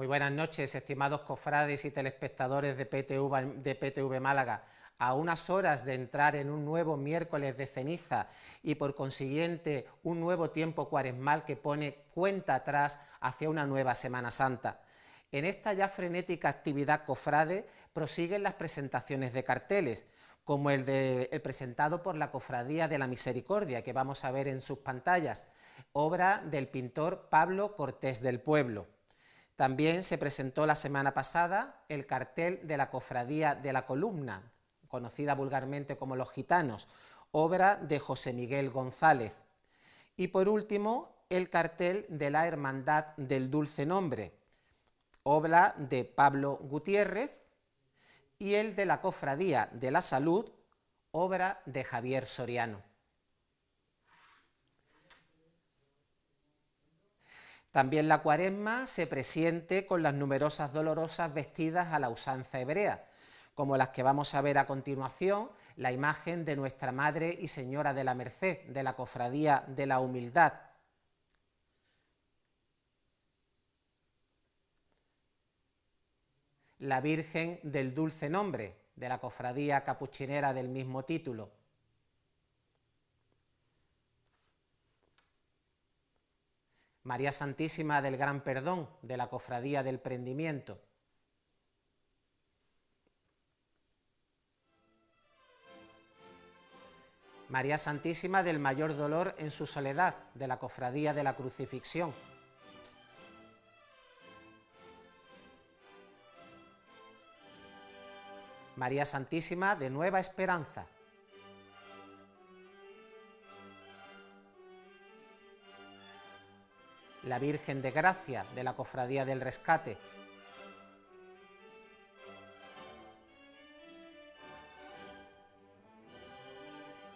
Muy buenas noches, estimados cofrades y telespectadores de PTV Málaga. A unas horas de entrar en un nuevo miércoles de ceniza y por consiguiente un nuevo tiempo cuaresmal que pone cuenta atrás hacia una nueva Semana Santa. En esta ya frenética actividad cofrade prosiguen las presentaciones de carteles, como el presentado por la Cofradía de la Misericordia, que vamos a ver en sus pantallas, obra del pintor Pablo Cortés del Pueblo. También se presentó la semana pasada el cartel de la Cofradía de la Columna, conocida vulgarmente como Los Gitanos, obra de José Miguel González. Y por último, el cartel de la Hermandad del Dulce Nombre, obra de Pablo Gutiérrez, y el de la Cofradía de la Salud, obra de Javier Soriano. También la Cuaresma se presiente con las numerosas dolorosas vestidas a la usanza hebrea, como las que vamos a ver a continuación, la imagen de Nuestra Madre y Señora de la Merced, de la Cofradía de la Humildad. La Virgen del Dulce Nombre, de la Cofradía Capuchinera del mismo título. María Santísima del Gran Perdón, de la Cofradía del Prendimiento. María Santísima del Mayor Dolor en su Soledad, de la Cofradía de la Crucifixión. María Santísima de Nueva Esperanza. La Virgen de Gracia, de la Cofradía del Rescate.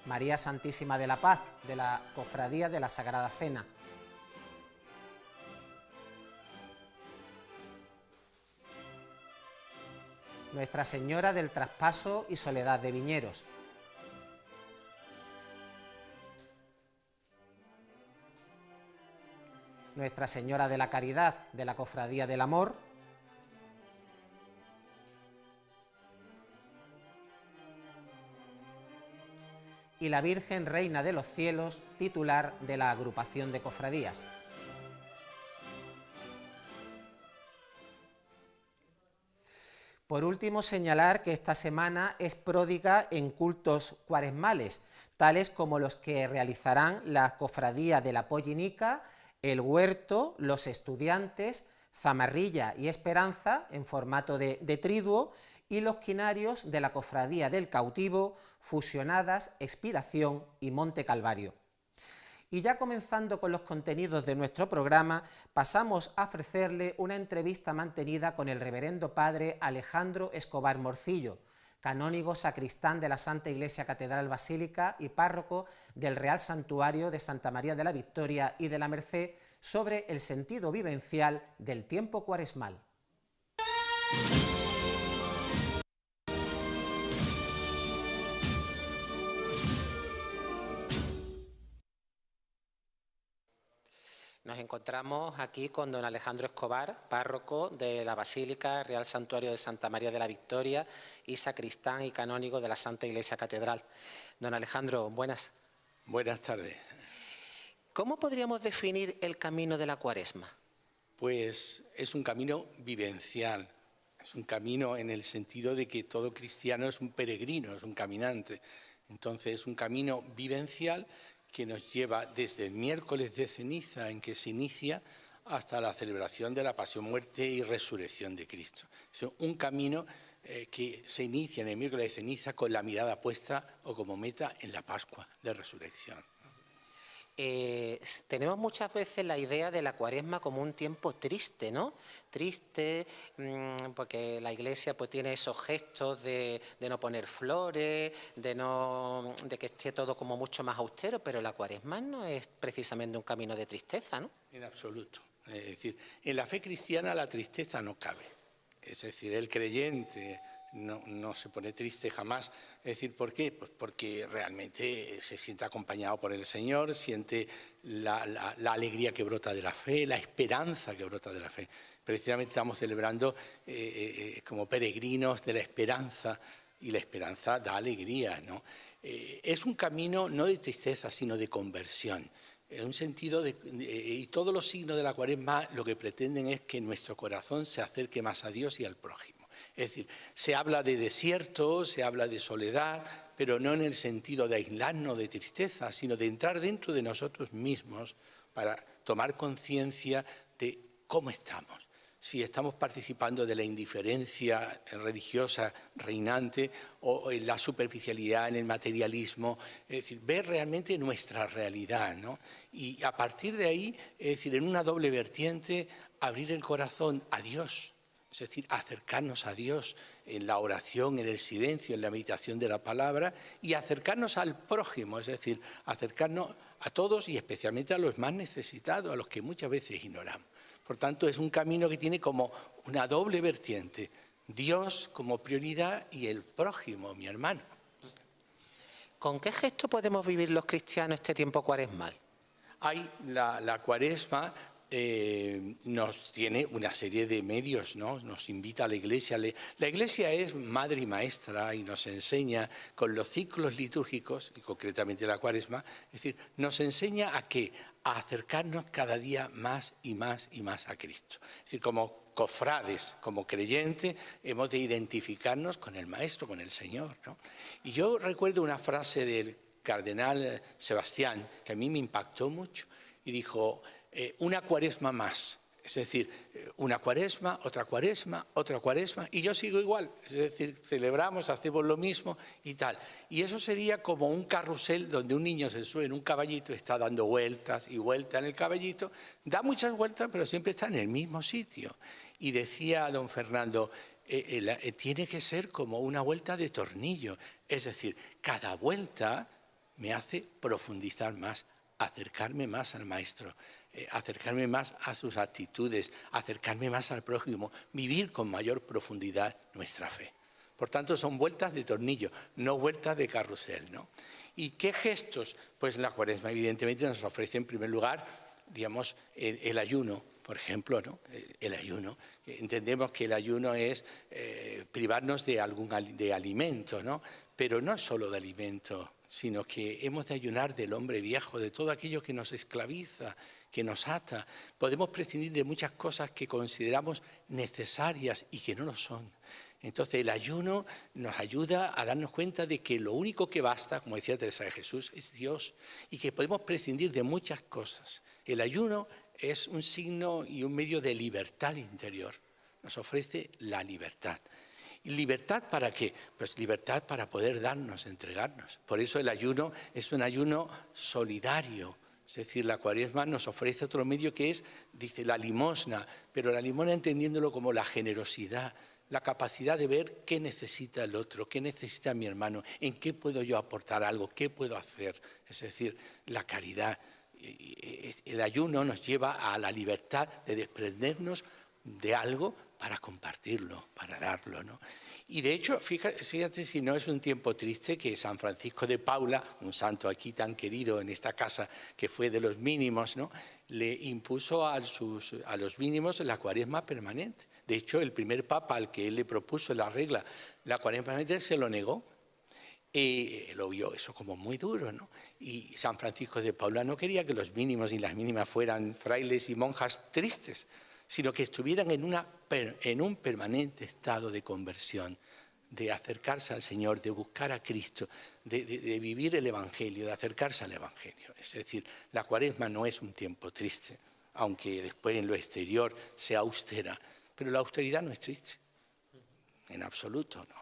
María Santísima de la Paz, de la Cofradía de la Sagrada Cena. Nuestra Señora del Traspaso y Soledad de Viñeros. Nuestra Señora de la Caridad, de la Cofradía del Amor. Y la Virgen Reina de los Cielos, titular de la agrupación de cofradías. Por último, señalar que esta semana es pródiga en cultos cuaresmales, tales como los que realizarán la Cofradía de la Pollinica, el Huerto, los Estudiantes, Zamarrilla y Esperanza, en formato de triduo, y los quinarios de la Cofradía del Cautivo, Fusionadas, Expiración y Monte Calvario. Y ya comenzando con los contenidos de nuestro programa, pasamos a ofrecerle una entrevista mantenida con el reverendo padre Alejandro Escobar Morcillo, canónigo sacristán de la Santa Iglesia Catedral Basílica y párroco del Real Santuario de Santa María de la Victoria y de la Merced, sobre el sentido vivencial del tiempo cuaresmal. Nos encontramos aquí con don Alejandro Escobar, párroco de la Basílica, Real Santuario de Santa María de la Victoria y sacristán y canónigo de la Santa Iglesia Catedral. Don Alejandro, buenas. Buenas tardes. ¿Cómo podríamos definir el camino de la Cuaresma? Pues es un camino vivencial, es un camino en el sentido de que todo cristiano es un peregrino, es un caminante. Entonces es un camino vivencial que nos lleva desde el miércoles de ceniza en que se inicia hasta la celebración de la pasión, muerte y resurrección de Cristo. Es un camino que se inicia en el miércoles de ceniza con la mirada puesta o como meta en la Pascua de Resurrección. Tenemos muchas veces la idea de la Cuaresma como un tiempo triste, ¿no? Triste, porque la Iglesia pues tiene esos gestos de no poner flores, de que esté todo como mucho más austero, pero la Cuaresma no es precisamente un camino de tristeza, ¿no? En absoluto. Es decir, en la fe cristiana la tristeza no cabe. Es decir, el creyente no se pone triste jamás. Es decir, ¿por qué? Pues porque realmente se siente acompañado por el Señor, siente la alegría que brota de la fe, la esperanza que brota de la fe. Precisamente estamos celebrando como peregrinos de la esperanza, y la esperanza da alegría, ¿no? Es un camino no de tristeza, sino de conversión. En un sentido y todos los signos de la Cuaresma lo que pretenden es que nuestro corazón se acerque más a Dios y al prójimo. Es decir, se habla de desierto, se habla de soledad, pero no en el sentido de aislarnos de tristeza, sino de entrar dentro de nosotros mismos para tomar conciencia de cómo estamos. Si estamos participando de la indiferencia religiosa reinante o en la superficialidad, en el materialismo, es decir, ver realmente nuestra realidad, ¿no? Y a partir de ahí, es decir, en una doble vertiente, abrir el corazón a Dios, es decir, acercarnos a Dios en la oración, en el silencio, en la meditación de la palabra, y acercarnos al prójimo, es decir, acercarnos a todos y especialmente a los más necesitados, a los que muchas veces ignoramos. Por tanto, es un camino que tiene como una doble vertiente, Dios como prioridad y el prójimo, mi hermano. ¿Con qué gesto podemos vivir los cristianos este tiempo cuaresmal? Hay la Cuaresma nos tiene una serie de medios, ¿no? Nos invita a la Iglesia. La Iglesia es madre y maestra y nos enseña con los ciclos litúrgicos, y concretamente la Cuaresma, es decir, nos enseña a ¿qué? A acercarnos cada día más y más y más a Cristo. Es decir, como cofrades, como creyentes, hemos de identificarnos con el Maestro, con el Señor, ¿no? Y yo recuerdo una frase del cardenal Sebastián, que a mí me impactó mucho, y dijo, una Cuaresma más, es decir, una Cuaresma, otra Cuaresma, otra Cuaresma, y yo sigo igual, es decir, celebramos, hacemos lo mismo y tal. Y eso sería como un carrusel donde un niño se sube en un caballito, está dando vueltas y vueltas en el caballito, da muchas vueltas, pero siempre está en el mismo sitio. Y decía don Fernando, tiene que ser como una vuelta de tornillo, es decir, cada vuelta me hace profundizar más, acercarme más al Maestro, acercarme más a sus actitudes, acercarme más al prójimo, vivir con mayor profundidad nuestra fe. Por tanto, son vueltas de tornillo, no vueltas de carrusel, ¿no? ¿Y qué gestos? Pues la Cuaresma evidentemente nos ofrece en primer lugar, digamos, el ayuno, por ejemplo, ¿no? El ayuno. Entendemos que el ayuno es privarnos de alimento, ¿no? Pero no solo de alimento, sino que hemos de ayunar del hombre viejo, de todo aquello que nos esclaviza, que nos ata. Podemos prescindir de muchas cosas que consideramos necesarias y que no lo son. Entonces el ayuno nos ayuda a darnos cuenta de que lo único que basta, como decía Teresa de Jesús, es Dios, y que podemos prescindir de muchas cosas. El ayuno es un signo y un medio de libertad interior. Nos ofrece la libertad. ¿Y libertad para qué? Pues libertad para poder darnos, entregarnos. Por eso el ayuno es un ayuno solidario. Es decir, la Cuaresma nos ofrece otro medio que es, dice, la limosna, pero la limosna entendiéndolo como la generosidad, la capacidad de ver qué necesita el otro, qué necesita mi hermano, en qué puedo yo aportar algo, qué puedo hacer. Es decir, la caridad. El ayuno nos lleva a la libertad de desprendernos de algo para compartirlo, para darlo, ¿no? Y de hecho, fíjate si no es un tiempo triste que San Francisco de Paula, un santo aquí tan querido en esta casa, que fue de los mínimos, ¿no? Le impuso a los mínimos la Cuaresma permanente. De hecho, el primer papa al que él le propuso la regla, la Cuaresma permanente, se lo negó. Lo vio eso como muy duro, ¿no? Y San Francisco de Paula no quería que los mínimos y las mínimas fueran frailes y monjas tristes, sino que estuvieran en un permanente estado de conversión, de acercarse al Señor, de buscar a Cristo, de vivir el Evangelio, de acercarse al Evangelio. Es decir, la Cuaresma no es un tiempo triste, aunque después en lo exterior sea austera, pero la austeridad no es triste, en absoluto, ¿no?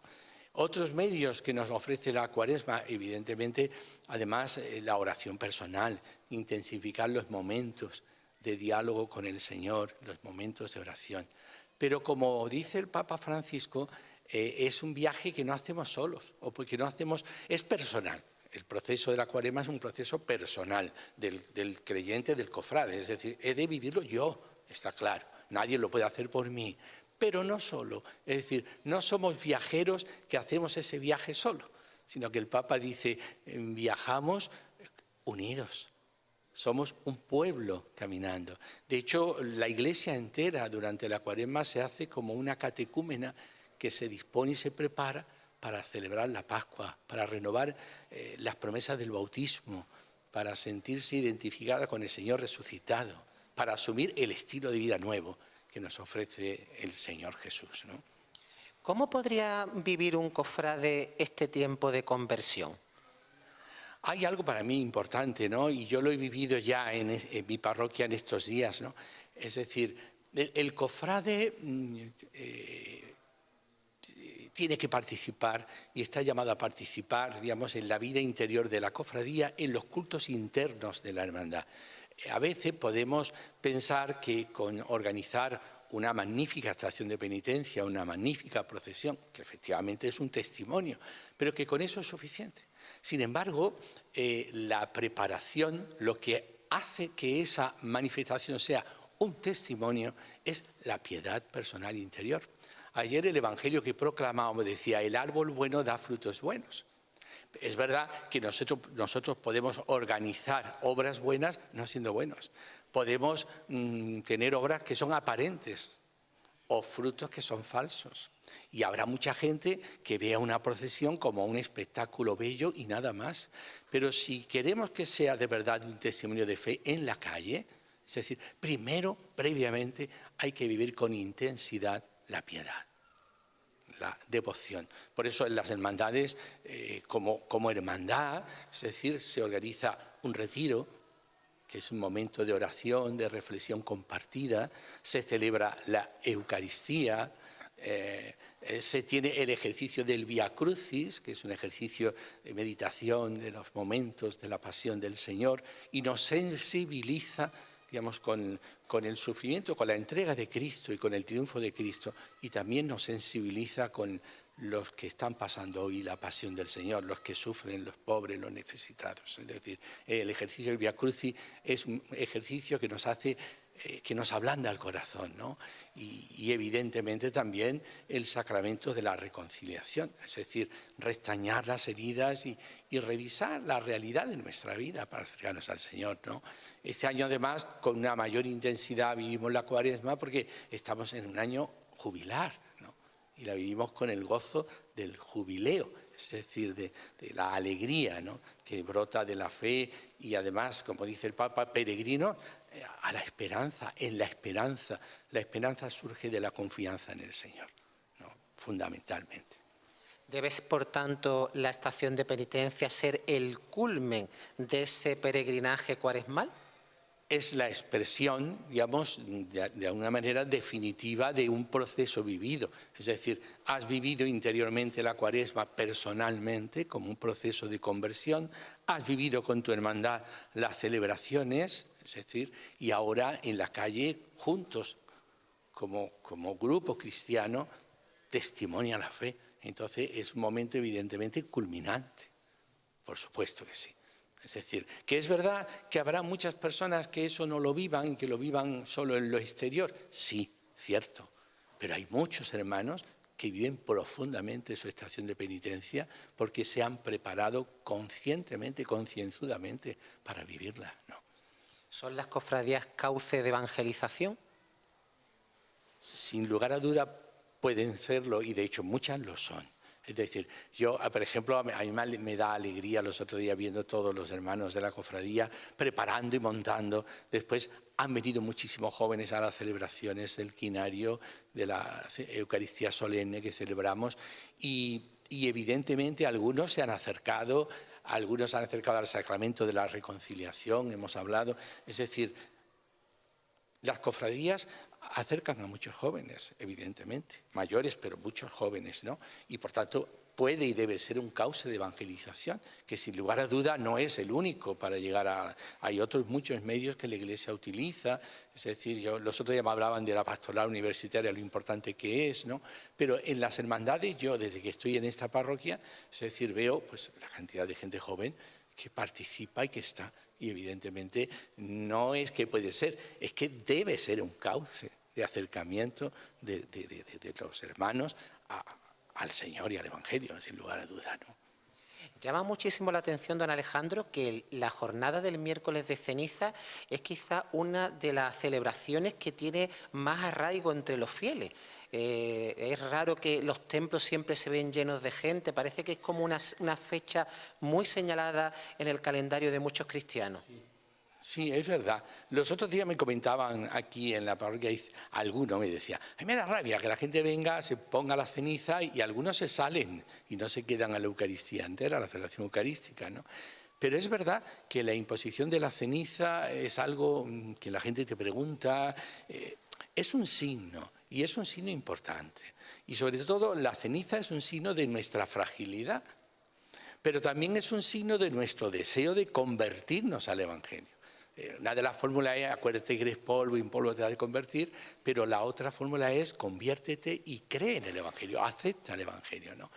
Otros medios que nos ofrece la Cuaresma, evidentemente, además la oración personal, intensificar los momentos de diálogo con el Señor, los momentos de oración. Pero como dice el Papa Francisco, es un viaje que no hacemos solos, o porque no hacemos, es personal. El proceso de la Cuaresma es un proceso personal del creyente, del cofrade, es decir, he de vivirlo yo, está claro, nadie lo puede hacer por mí. Pero no solo, es decir, no somos viajeros que hacemos ese viaje solo, sino que el Papa dice, viajamos unidos. somos un pueblo caminando. De hecho, la Iglesia entera durante la Cuaresma se hace como una catecúmena que se dispone y se prepara para celebrar la Pascua, para renovar las promesas del bautismo, para sentirse identificada con el Señor resucitado, para asumir el estilo de vida nuevo que nos ofrece el Señor Jesús, ¿no? ¿Cómo podría vivir un cofrade este tiempo de conversión? Hay algo para mí importante, ¿no? Y yo lo he vivido ya en mi parroquia en estos días, ¿no? Es decir, el cofrade tiene que participar y está llamado a participar, digamos, en la vida interior de la cofradía, en los cultos internos de la hermandad. A veces podemos pensar que con organizar una magnífica estación de penitencia, una magnífica procesión, que efectivamente es un testimonio, pero que con eso es suficiente. Sin embargo, la preparación, lo que hace que esa manifestación sea un testimonio, es la piedad personal interior. Ayer el Evangelio que proclamábamos decía, el árbol bueno da frutos buenos. Es verdad que nosotros podemos organizar obras buenas no siendo buenos. Podemos tener obras que son aparentes o frutos que son falsos. Y habrá mucha gente que vea una procesión como un espectáculo bello y nada más. Pero si queremos que sea de verdad un testimonio de fe en la calle, es decir, primero, previamente, hay que vivir con intensidad la piedad, la devoción. Por eso en las hermandades, como hermandad, es decir, se organiza un retiro, que es un momento de oración, de reflexión compartida, se celebra la Eucaristía, se tiene el ejercicio del Vía Crucis, que es un ejercicio de meditación de los momentos de la pasión del Señor, y nos sensibiliza, digamos, con el sufrimiento, con la entrega de Cristo y con el triunfo de Cristo, y también nos sensibiliza con los que están pasando hoy la pasión del Señor, los que sufren, los pobres, los necesitados. Es decir, el ejercicio del Vía Crucis es un ejercicio que nos hace, que nos ablanda el corazón, ¿no? Y evidentemente también el sacramento de la reconciliación, es decir, restañar las heridas y revisar la realidad de nuestra vida para acercarnos al Señor, ¿no? Este año además con una mayor intensidad vivimos la Cuaresma porque estamos en un año jubilar, ¿no? Y la vivimos con el gozo del jubileo, es decir, de la alegría, ¿no?, que brota de la fe y además, como dice el Papa, peregrino a la esperanza, en la esperanza. La esperanza surge de la confianza en el Señor, ¿no?, fundamentalmente. ¿Debe, por tanto, la estación de penitencia ser el culmen de ese peregrinaje cuaresmal? Es la expresión, digamos, de alguna manera definitiva de un proceso vivido. Es decir, has vivido interiormente la Cuaresma personalmente como un proceso de conversión, has vivido con tu hermandad las celebraciones, es decir, y ahora en la calle juntos, como grupo cristiano, testimonia la fe. Entonces es un momento evidentemente culminante, por supuesto que sí. Es decir, que es verdad que habrá muchas personas que eso no lo vivan, que lo vivan solo en lo exterior. Sí, cierto, pero hay muchos hermanos que viven profundamente su estación de penitencia porque se han preparado conscientemente, concienzudamente para vivirla, ¿no? ¿Son las cofradías cauce de evangelización? Sin lugar a duda pueden serlo y de hecho muchas lo son. Es decir, yo, por ejemplo, a mí me da alegría los otros días viendo todos los hermanos de la cofradía preparando y montando. Después han venido muchísimos jóvenes a las celebraciones del quinario, de la Eucaristía solemne que celebramos y evidentemente algunos se han acercado, al sacramento de la reconciliación, hemos hablado. Es decir, las cofradías acercan a muchos jóvenes, evidentemente, mayores, pero muchos jóvenes, ¿no? Y por tanto puede y debe ser un cauce de evangelización, que sin lugar a duda no es el único para llegar a... Hay otros muchos medios que la Iglesia utiliza, es decir, los otros ya me hablaban de la pastoral universitaria, lo importante que es, ¿no? Pero en las hermandades, yo desde que estoy en esta parroquia, es decir, veo pues la cantidad de gente joven que participa y que está. Y evidentemente no es que puede ser, es que debe ser un cauce de acercamiento de los hermanos al Señor y al Evangelio, sin lugar a duda, ¿no? Llama muchísimo la atención, don Alejandro, que la jornada del miércoles de ceniza es quizá una de las celebraciones que tiene más arraigo entre los fieles. Es raro que los templos siempre se ven llenos de gente, parece que es como una fecha muy señalada en el calendario de muchos cristianos. Sí. Sí, es verdad. Los otros días me comentaban aquí en la parroquia, alguno me decía, a mí me da rabia que la gente venga, se ponga la ceniza y algunos se salen y no se quedan a la Eucaristía entera, a la celebración eucarística, ¿no? Pero es verdad que la imposición de la ceniza es algo que la gente te pregunta, es un signo y es un signo importante. Y sobre todo la ceniza es un signo de nuestra fragilidad, pero también es un signo de nuestro deseo de convertirnos al Evangelio. Una de las fórmulas es, acuérdate que eres polvo y en polvo te has de convertir, pero la otra fórmula es, conviértete y cree en el Evangelio, acepta el Evangelio, ¿no?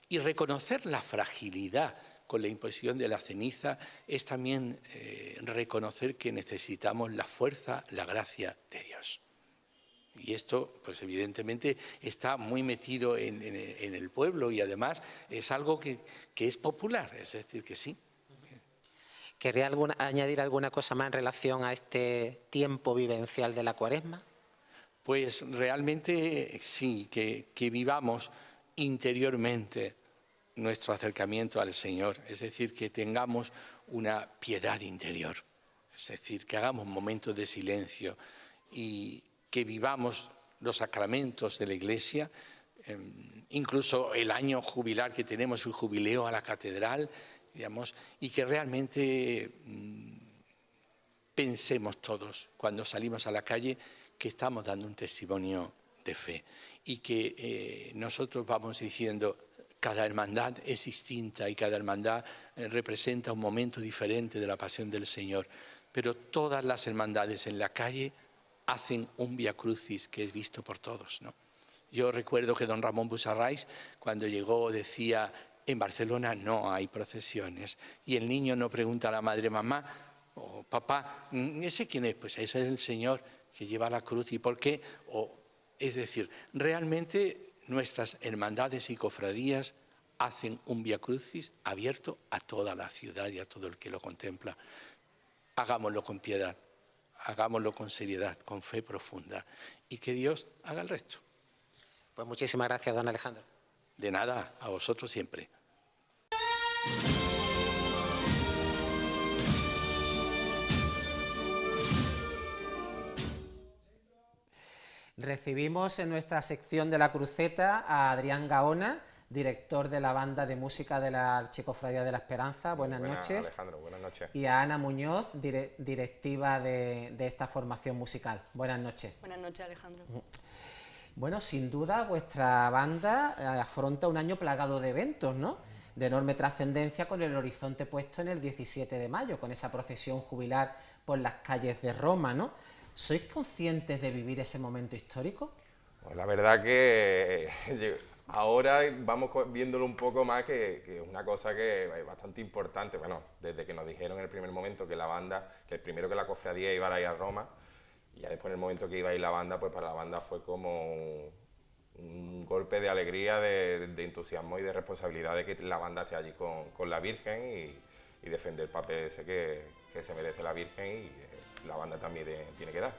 Y reconocer la fragilidad con la imposición de la ceniza es también reconocer que necesitamos la fuerza, la gracia de Dios. Y esto, pues evidentemente, está muy metido en el pueblo y además es algo que es popular, es decir, que sí. ¿Querría añadir alguna cosa más en relación a este tiempo vivencial de la Cuaresma? Pues realmente sí, que vivamos interiormente nuestro acercamiento al Señor, es decir, que tengamos una piedad interior, es decir, que hagamos momentos de silencio y que vivamos los sacramentos de la Iglesia, incluso el año jubilar que tenemos, el jubileo a la catedral, digamos, y que realmente pensemos todos cuando salimos a la calle que estamos dando un testimonio de fe y que nosotros vamos diciendo cada hermandad es distinta y cada hermandad representa un momento diferente de la pasión del Señor, pero todas las hermandades en la calle hacen un Vía Crucis que es visto por todos, ¿no? Yo recuerdo que don Ramón Busarrais, cuando llegó, decía: en Barcelona no hay procesiones. Y el niño no pregunta a la madre, mamá o papá, ¿ese quién es? Pues ese es el Señor que lleva la cruz. ¿Y por qué? Es decir, realmente nuestras hermandades y cofradías hacen un Vía Crucis abierto a toda la ciudad y a todo el que lo contempla. Hagámoslo con piedad, hagámoslo con seriedad, con fe profunda y que Dios haga el resto. Pues muchísimas gracias, don Alejandro. De nada, a vosotros siempre. Recibimos en nuestra sección de la cruceta a Adrián Gaona, director de la banda de música de la Archicofradía de la Esperanza. Buenas noches. Alejandro, buenas noches. Y a Ana Muñoz, directiva de esta formación musical. Buenas noches. Buenas noches, Alejandro. Bueno, sin duda vuestra banda afronta un año plagado de eventos, ¿no? De enorme trascendencia, con el horizonte puesto en el 17 de mayo, con esa procesión jubilar por las calles de Roma, ¿no? ¿Sois conscientes de vivir ese momento histórico? Pues la verdad que ahora vamos viéndolo un poco más, que es una cosa que es bastante importante. Bueno, desde que nos dijeron en el primer momento que la banda, que el primero que la cofradía iba a ir a Roma, y ya después en el momento que iba a ir la banda, pues para la banda fue como un golpe de alegría, de entusiasmo y de responsabilidad de que la banda esté allí con la Virgen y defender el papel ese que se merece la Virgen y la banda también tiene que dar.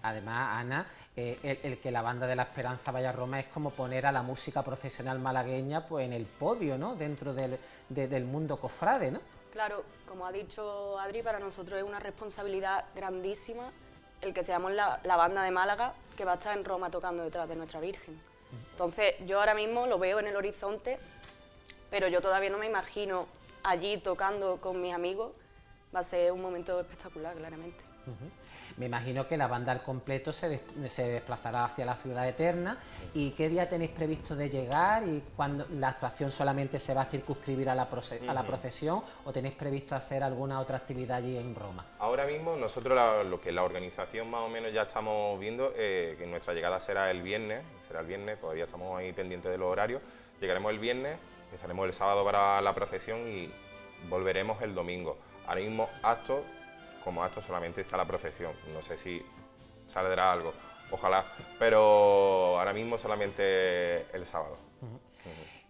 Además, Ana, el que la banda de la Esperanza vaya a Roma es como poner a la música profesional malagueña pues en el podio, ¿no? Dentro del mundo cofrade, ¿no? Claro, como ha dicho Adri, para nosotros es una responsabilidad grandísima el que seamos la banda de Málaga que va a estar en Roma tocando detrás de nuestra Virgen. Entonces, yo ahora mismo lo veo en el horizonte, pero yo todavía no me imagino allí tocando con mis amigos. Va a ser un momento espectacular, claramente. Me imagino que la banda al completo se desplazará hacia la Ciudad Eterna. ¿Y qué día tenéis previsto de llegar? ¿Y cuándo la actuación solamente se va a circunscribir a la procesión o tenéis previsto hacer alguna otra actividad allí en Roma? Ahora mismo nosotros lo que la organización más o menos ya estamos viendo, que nuestra llegada será el viernes, todavía estamos ahí pendientes de los horarios. Llegaremos el viernes, estaremos el sábado para la procesión y volveremos el domingo. Ahora mismo como acto solamente está la procesión, no sé si saldrá algo, ojalá, pero ahora mismo solamente el sábado.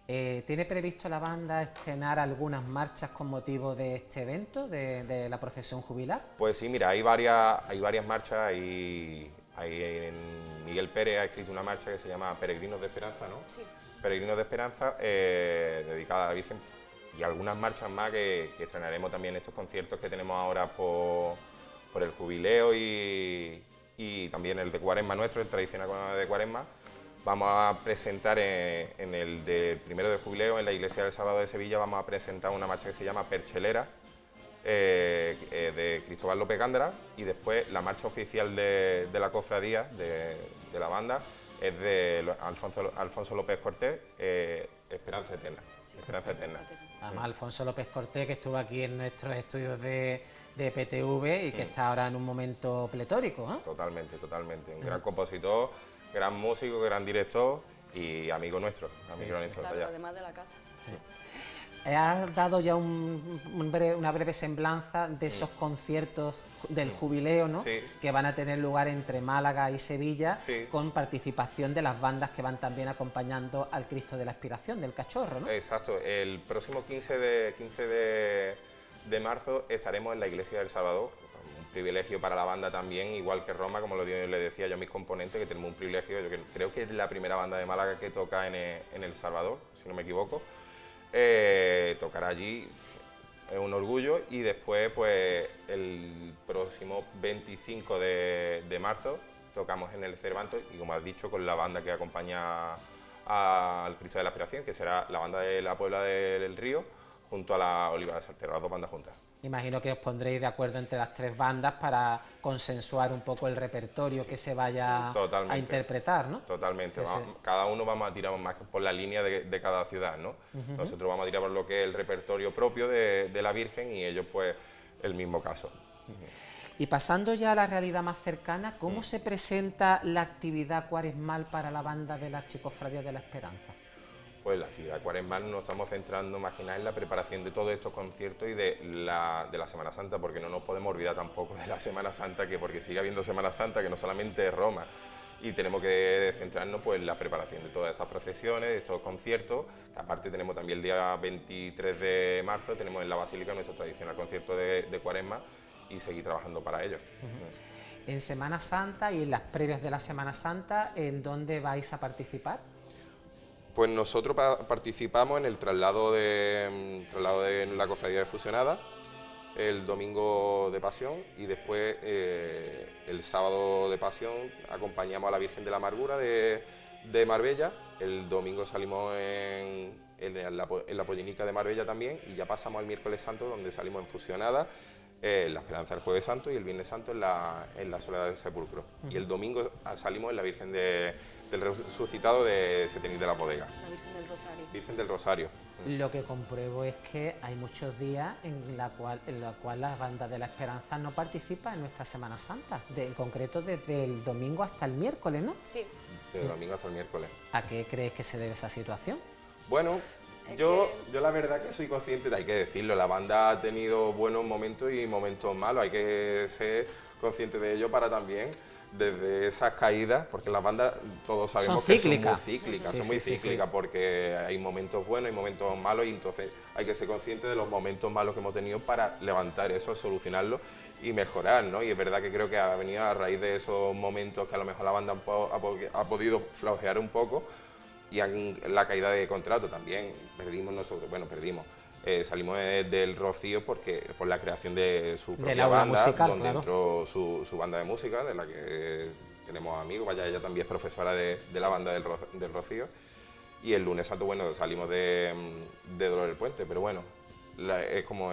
¿Tiene previsto la banda estrenar algunas marchas con motivo de este evento, de la procesión jubilar? Pues sí, mira, hay varias marchas. Hay en Miguel Pérez ha escrito una marcha que se llama Peregrinos de Esperanza, ¿no? Sí. Peregrinos de Esperanza, dedicada a la Virgen, y algunas marchas más que estrenaremos también estos conciertos que tenemos ahora por el jubileo y también el de Cuaresma nuestro, el tradicional de Cuaresma. Vamos a presentar en el de primero de jubileo, en la Iglesia del Salvador de Sevilla, vamos a presentar una marcha que se llama Perchelera, de Cristóbal López Gándara, y después la marcha oficial de la cofradía, de la banda, es de Alfonso López Cortés, Esperanza Eterna. Sí, Esperanza Eterna. Además, Alfonso López Cortés, que estuvo aquí en nuestros estudios de PTV y que está ahora en un momento pletórico, ¿no? Totalmente, totalmente. Un gran compositor, gran músico, gran director y amigo nuestro. Claro, Vaya. además de la casa. Has dado ya una breve semblanza de esos conciertos del jubileo, ¿no? Sí. Que van a tener lugar entre Málaga y Sevilla, Sí. con participación de las bandas que van también acompañando al Cristo de la Aspiración, del Cachorro, ¿no? Exacto. El próximo 15 de marzo estaremos en la Iglesia del Salvador. Un privilegio para la banda también, igual que Roma, como le decía yo a mis componentes, que tenemos un privilegio. Yo creo que es la primera banda de Málaga que toca en El Salvador, si no me equivoco. Tocar allí es un orgullo, y después pues el próximo 25 de marzo tocamos en el Cervantes, y como has dicho, con la banda que acompaña al Cristo de la Aspiración, que será la banda de la Puebla del Río junto a la Oliva de Saltero, las dos bandas juntas. Imagino que os pondréis de acuerdo entre las tres bandas para consensuar un poco el repertorio que se vaya a interpretar, ¿no? Totalmente. Sí, sí. Cada uno vamos a tirar más por la línea de cada ciudad, ¿no? Nosotros vamos a tirar por lo que es el repertorio propio de la Virgen, y ellos pues el mismo caso. Y pasando ya a la realidad más cercana, ¿cómo se presenta la actividad cuaresmal para la banda de la Archicofradía de la Esperanza? Pues la actividad cuaresmal nos estamos centrando más que nada en la preparación de todos estos conciertos y de la Semana Santa, porque no nos podemos olvidar tampoco de la Semana Santa, porque sigue habiendo Semana Santa, que no solamente es Roma, y tenemos que centrarnos pues en la preparación de todas estas procesiones, de estos conciertos, que aparte tenemos también el día 23 de marzo, tenemos en la Basílica nuestro tradicional concierto de Cuaresma, y seguir trabajando para ello. En Semana Santa y en las previas de la Semana Santa, ¿en dónde vais a participar? Pues nosotros participamos en el traslado de la Cofradía de Fusionada, el domingo de Pasión, y después el sábado de Pasión acompañamos a la Virgen de la Amargura de Marbella. El domingo salimos en la Pollinica de Marbella también, y ya pasamos al miércoles santo, donde salimos en Fusionada, la Esperanza el Jueves Santo, y el Viernes Santo en la Soledad del Sepulcro. Y el domingo salimos en la Virgen del Resucitado de Setenil de la Bodega. La Virgen del Rosario. Virgen del Rosario. Lo que compruebo es que hay muchos días en la cual la banda de la Esperanza no participa en nuestra Semana Santa, en concreto desde el domingo hasta el miércoles, ¿no? Sí. Desde el domingo hasta el miércoles. ¿A qué crees que se debe esa situación? Bueno, yo la verdad que soy consciente, hay que decirlo, la banda ha tenido buenos momentos y momentos malos, hay que ser consciente de ello para también, desde esas caídas, porque las bandas todos sabemos que son muy cíclicas, porque hay momentos buenos y momentos malos, y entonces hay que ser consciente de los momentos malos que hemos tenido para levantar eso, solucionarlo y mejorar, ¿no? Y es verdad que creo que ha venido a raíz de esos momentos que a lo mejor la banda ha podido flojear un poco, y la caída de contrato también, perdimos. Salimos del Rocío por la creación de su propia banda, musical, donde claro. entró su banda de música, de la que tenemos amigos, ella también es profesora de la banda del Rocío, y el lunes santo, salimos de Dolor del Puente, pero bueno, es como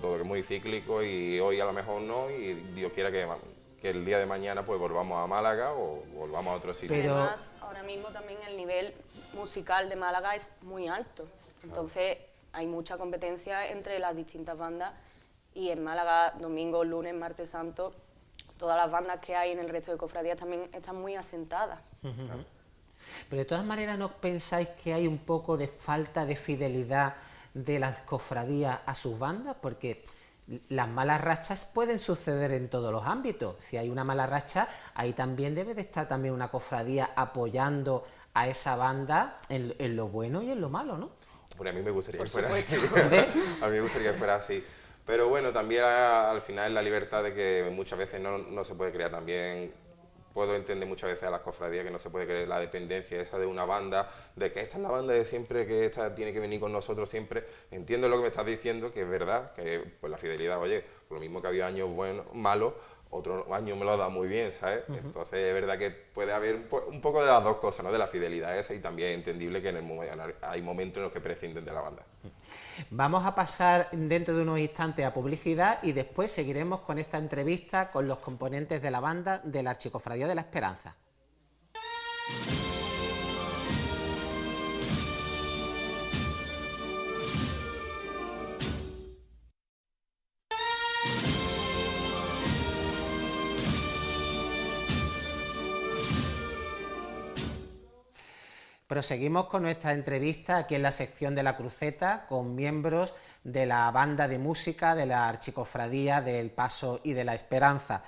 todo, que es muy cíclico, y hoy a lo mejor no, y Dios quiera que el día de mañana pues volvamos a Málaga o volvamos a otro sitio. Pero además, ahora mismo también el nivel musical de Málaga es muy alto, entonces hay mucha competencia entre las distintas bandas, y en Málaga, domingo, lunes, martes santo, todas las bandas que hay en el resto de cofradías también están muy asentadas. Pero de todas maneras, ¿no pensáis que hay un poco de falta de fidelidad de las cofradías a sus bandas? Porque las malas rachas pueden suceder en todos los ámbitos. Si hay una mala racha, ahí también debe de estar también una cofradía apoyando a esa banda en lo bueno y en lo malo, ¿no? Bueno, a mí me gustaría que fuera supuesto. así. A mí me gustaría que fuera así. Pero bueno, también al final la libertad de que muchas veces no se puede crear también. Puedo entender muchas veces a las cofradías que no se puede creer la dependencia esa de una banda, de que esta es la banda de siempre, que esta tiene que venir con nosotros siempre. Entiendo lo que me estás diciendo, que es verdad, que pues la fidelidad, oye, por lo mismo que había años buenos, malos, otro año me lo ha dado muy bien, ¿sabes? Entonces es verdad que puede haber un poco de las dos cosas, ¿no? De la fidelidad esa y también es entendible que hay momentos en los que prescinden de la banda. Vamos a pasar dentro de unos instantes a publicidad y después seguiremos con esta entrevista con los componentes de la banda de la Archicofradía de la Esperanza. Proseguimos con nuestra entrevista aquí en la sección de la Cruceta con miembros de la banda de música de la Archicofradía del Paso y de la Esperanza.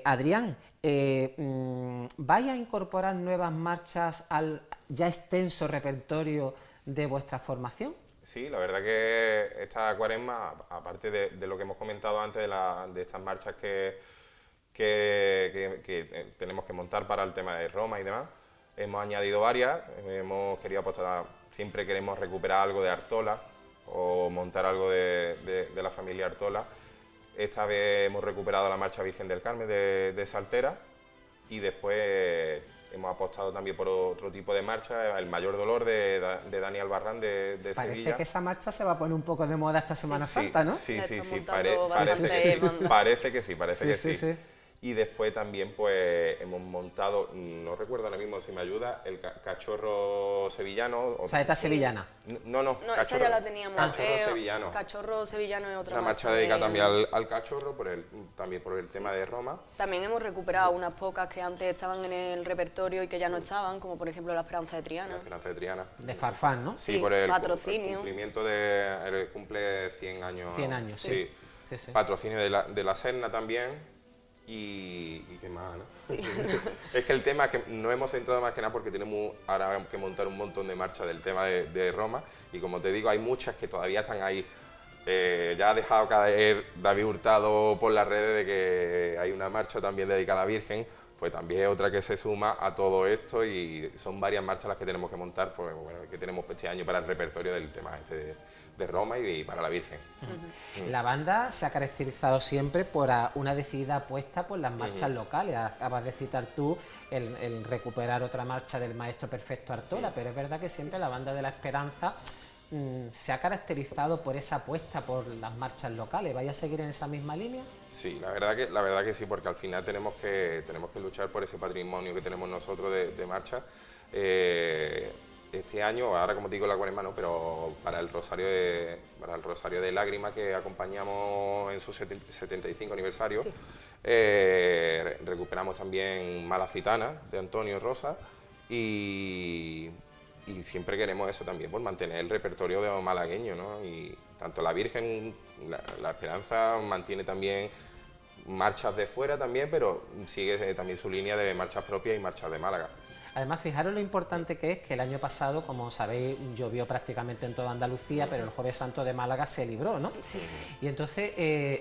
Adrián, ¿vais a incorporar nuevas marchas al ya extenso repertorio de vuestra formación? Sí, la verdad que esta cuaresma, aparte de lo que hemos comentado antes de estas marchas que tenemos que montar para el tema de Roma y demás, hemos añadido varias, hemos querido apostar, siempre queremos recuperar algo de Artola o montar algo de la familia Artola. Esta vez hemos recuperado la Marcha Virgen del Carmen de Saltera y después hemos apostado también por otro tipo de marcha, El Mayor Dolor de Dani Albarrán de Sevilla. Parece que esa marcha se va a poner un poco de moda esta Semana Santa, ¿no? Sí, parece que sí. Sí. Y después también pues hemos montado, no recuerdo ahora mismo si me ayuda, el cachorro sevillano. Saeta sevillana. No, cachorro, esa ya la teníamos. Cachorro sevillano. Cachorro sevillano es otra una marcha dedicada también al cachorro, también por el tema de Roma. También hemos recuperado unas pocas que antes estaban en el repertorio y que ya no estaban, como por ejemplo La Esperanza de Triana. La Esperanza de Triana. De Farfán, ¿no? Sí, por el patrocinio. Cumplimiento cumple 100 años. 100 años, sí. Patrocinio de la Serna también. Y qué más, ¿no? Sí. Es que el tema es que no hemos centrado más que nada porque tenemos ahora que montar un montón de marchas del tema de Roma y como te digo hay muchas que todavía están ahí. Ya ha dejado caer David Hurtado por las redes de que hay una marcha también dedicada a la Virgen, pues también es otra que se suma a todo esto y son varias marchas las que tenemos que montar, pues, bueno, que tenemos este año para el repertorio del tema de Roma y para la Virgen. La banda se ha caracterizado siempre por una decidida apuesta por las marchas locales. Acabas de citar tú el recuperar otra marcha del Maestro Perfecto Artola, pero es verdad que siempre la banda de la Esperanza se ha caracterizado por esa apuesta por las marchas locales. ¿Vais a seguir en esa misma línea? Sí, la verdad que sí, porque al final tenemos que luchar por ese patrimonio que tenemos nosotros de marcha. Este año, ahora como te digo la cuaresma no, pero para el Rosario de Lágrimas que acompañamos en su 75 aniversario, sí. Recuperamos también Malacitana de Antonio Rosa y siempre queremos eso también, por mantener el repertorio de malagueño, ¿no? Y tanto la Virgen, la Esperanza mantiene también marchas de fuera también, pero sigue también su línea de marchas propias y marchas de Málaga. Además, fijaros lo importante que es que el año pasado, como sabéis, llovió prácticamente en toda Andalucía, pero el Jueves Santo de Málaga se libró, ¿no? Sí. Y entonces,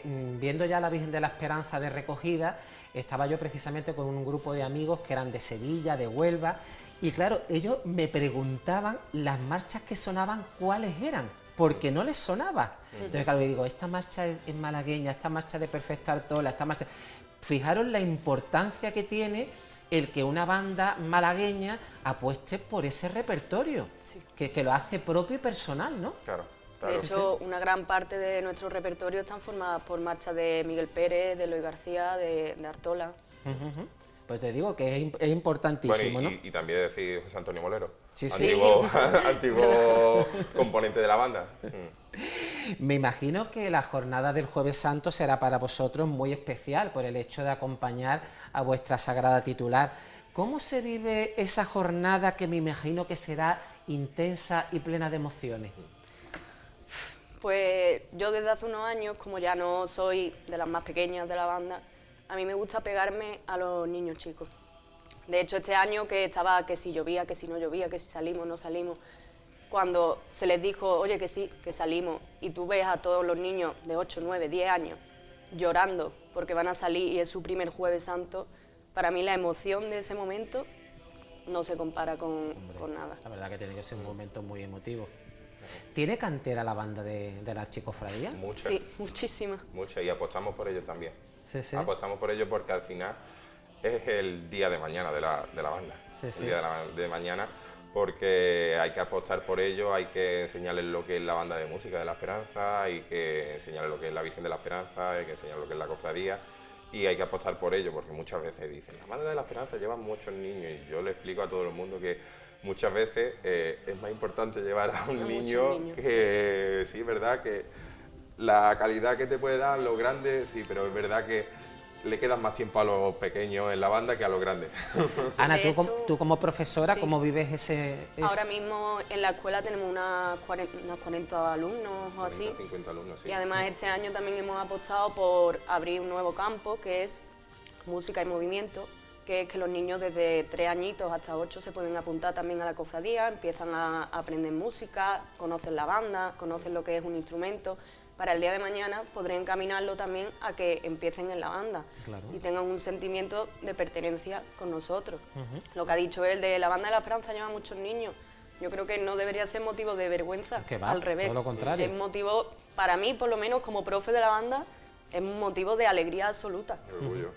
viendo ya la Virgen de la Esperanza de recogida, estaba yo precisamente con un grupo de amigos que eran de Sevilla, de Huelva, y claro, ellos me preguntaban las marchas que sonaban, cuáles eran, porque no les sonaba. Entonces, claro, yo digo, esta marcha es malagueña, esta marcha de Perfecto Artola, esta marcha... Fijaros la importancia que tiene el que una banda malagueña apueste por ese repertorio, Sí. que lo hace propio y personal, ¿no? Claro. De hecho, una gran parte de nuestro repertorio están formadas por marchas de Miguel Pérez, de Eloy García, de Artola. Pues te digo que es importantísimo, bueno, ¿no? Y también decir José Antonio Molero, Sí, sí. antiguo componente de la banda. Me imagino que la jornada del Jueves Santo será para vosotros muy especial por el hecho de acompañar a vuestra sagrada titular. ¿Cómo se vive esa jornada que me imagino que será intensa y plena de emociones? Pues yo desde hace unos años, como ya no soy de las más pequeñas de la banda, a mí me gusta pegarme a los niños chicos. De hecho, este año que estaba que si llovía, que si no llovía, que si salimos, no salimos, cuando se les dijo, oye, que sí, que salimos, y tú ves a todos los niños de 8, 9, 10 años llorando porque van a salir y es su primer Jueves Santo, para mí la emoción de ese momento no se compara con nada. La verdad que tiene que ser un momento muy emotivo. ¿Tiene cantera la banda de la Archicofradía? Mucha. Sí, muchísima. Mucha, y apostamos por ello también. Sí, sí. Apostamos por ello porque al final es el día de mañana de la banda. Sí, el sí. día de mañana, porque hay que apostar por ello, hay que enseñarles lo que es la banda de música de la Esperanza, hay que enseñarles lo que es la Virgen de la Esperanza, hay que enseñarles lo que es la cofradía, y hay que apostar por ello, porque muchas veces dicen, la banda de la Esperanza lleva muchos niños, y yo le explico a todo el mundo que muchas veces es más importante llevar a un niño que, sí, es verdad que la calidad que te puede dar, lo grande, sí, pero es verdad que le quedan más tiempo a los pequeños en la banda que a los grandes. Ana, De tú, hecho, tú como profesora, sí. ¿cómo vives ese...? Ahora mismo en la escuela tenemos unas 40 alumnos o así. 50 alumnos, sí. Y además este año también hemos apostado por abrir un nuevo campo que es música y movimiento, que es que los niños desde 3 añitos hasta 8 se pueden apuntar también a la cofradía, empiezan a aprender música, conocen la banda, conocen lo que es un instrumento. Para el día de mañana podré encaminarlo también a que empiecen en la banda y tengan un sentimiento de pertenencia con nosotros. Lo que ha dicho él de la banda de la Esperanza lleva muchos niños. Yo creo que no debería ser motivo de vergüenza, Que va, al revés. todo lo contrario. Es motivo, para mí por lo menos como profe de la banda, es un motivo de alegría absoluta. Orgullo.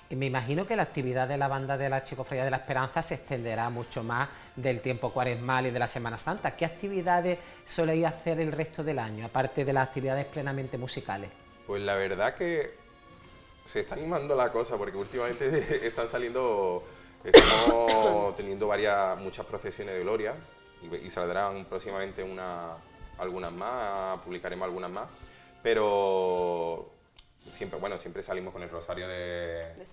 Y me imagino que la actividad de la banda de la Archicofradía de la Esperanza se extenderá mucho más del tiempo cuaresmal y de la Semana Santa. ¿Qué actividades soléis hacer el resto del año, aparte de las actividades plenamente musicales? Pues la verdad que se está animando la cosa, porque últimamente están saliendo, estamos teniendo muchas procesiones de gloria y saldrán próximamente algunas más, publicaremos algunas más, pero siempre salimos con el Rosario de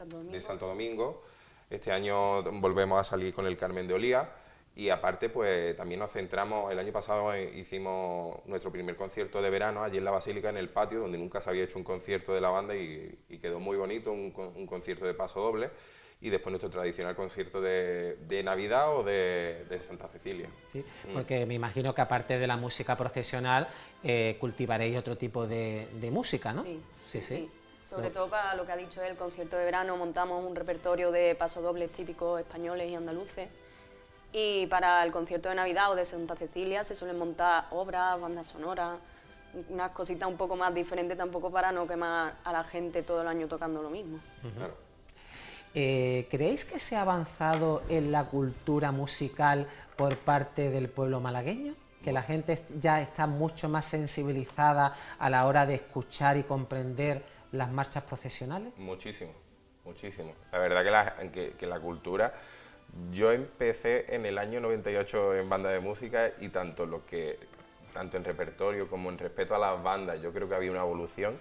Santo Domingo. Este año volvemos a salir con el Carmen de Olía y aparte pues también nos centramos, el año pasado hicimos nuestro primer concierto de verano allí en la Basílica, en el patio, donde nunca se había hecho un concierto de la banda y quedó muy bonito, un concierto de paso doble, y después nuestro tradicional concierto de Navidad o de Santa Cecilia. Sí, porque me imagino que aparte de la música procesional cultivaréis otro tipo de música, ¿no? Sí. Sobre todo para lo que ha dicho él, el concierto de verano, montamos un repertorio de pasodobles típicos españoles y andaluces. Y para el concierto de Navidad o de Santa Cecilia se suelen montar obras, bandas sonoras, unas cositas un poco más diferentes, tampoco para no quemar a la gente todo el año tocando lo mismo. Claro. ¿Creéis que se ha avanzado en la cultura musical por parte del pueblo malagueño? ¿Que la gente ya está mucho más sensibilizada a la hora de escuchar y comprender las marchas procesionales? Muchísimo, muchísimo. La verdad que la cultura... Yo empecé en el año 98 en banda de música y tanto en repertorio como en respeto a las bandas, yo creo que había una evolución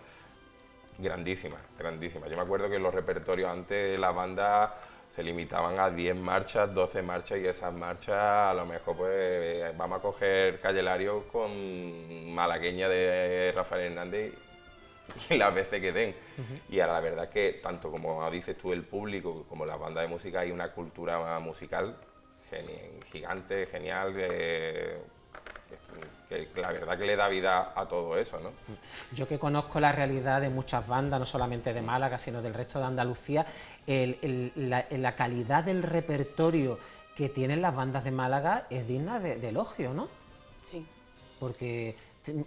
grandísima, grandísima. Yo me acuerdo que los repertorios antes las bandas se limitaban a 10 marchas, 12 marchas y esas marchas a lo mejor pues vamos a coger Calle Lario con Malagueña de Rafael Hernández y las veces que den. Y ahora la verdad que tanto como dices tú el público como la banda de música hay una cultura musical gigante, genial, que la verdad que le da vida a todo eso, ¿no? Yo que conozco la realidad de muchas bandas, no solamente de Málaga, sino del resto de Andalucía, la calidad del repertorio que tienen las bandas de Málaga es digna de elogio, ¿no? Sí. Porque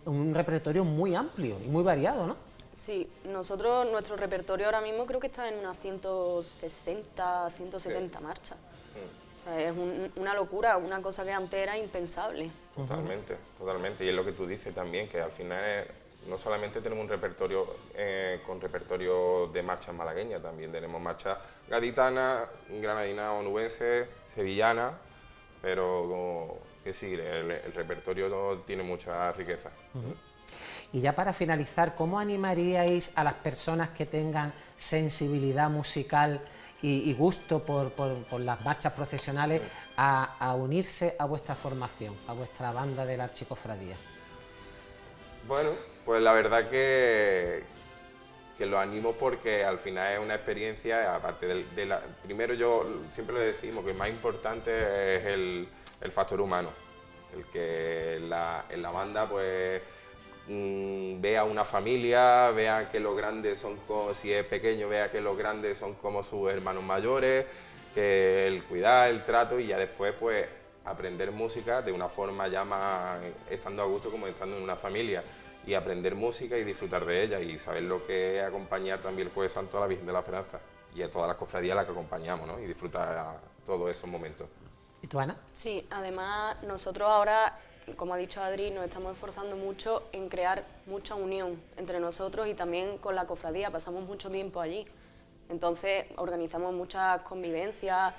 un repertorio muy amplio y muy variado, ¿no? Sí, nuestro repertorio ahora mismo creo que está en unas 160, 170 marchas. O sea, es una locura, una cosa que antes era impensable. Totalmente, totalmente. Y es lo que tú dices también, que al final no solamente tenemos un repertorio con repertorio de marchas malagueñas, también tenemos marchas gaditanas, granadinas, onubenses, sevillanas, pero que sí, el repertorio tiene mucha riqueza. Y ya para finalizar, ¿cómo animaríais a las personas que tengan sensibilidad musical y gusto por las marchas procesionales a unirse a vuestra formación, a vuestra banda de la Archicofradía? Bueno, pues la verdad que que los animo porque al final es una experiencia, aparte primero yo siempre lo decimos, que el más importante es el factor humano, el que en la banda pues vea una familia, vea que los grandes son como, si es pequeño, vea que los grandes son como sus hermanos mayores, que el cuidar, el trato y ya después pues aprender música de una forma ya más estando a gusto como estando en una familia y aprender música y disfrutar de ella y saber lo que es acompañar también el Jueves Santo a la Virgen de la Esperanza y a todas las cofradías a las que acompañamos, ¿no? Y disfrutar todos esos momentos. ¿Y tú, Ana? Sí, además nosotros ahora, como ha dicho Adri, nos estamos esforzando mucho en crear mucha unión entre nosotros y también con la cofradía, pasamos mucho tiempo allí. Entonces organizamos muchas convivencias,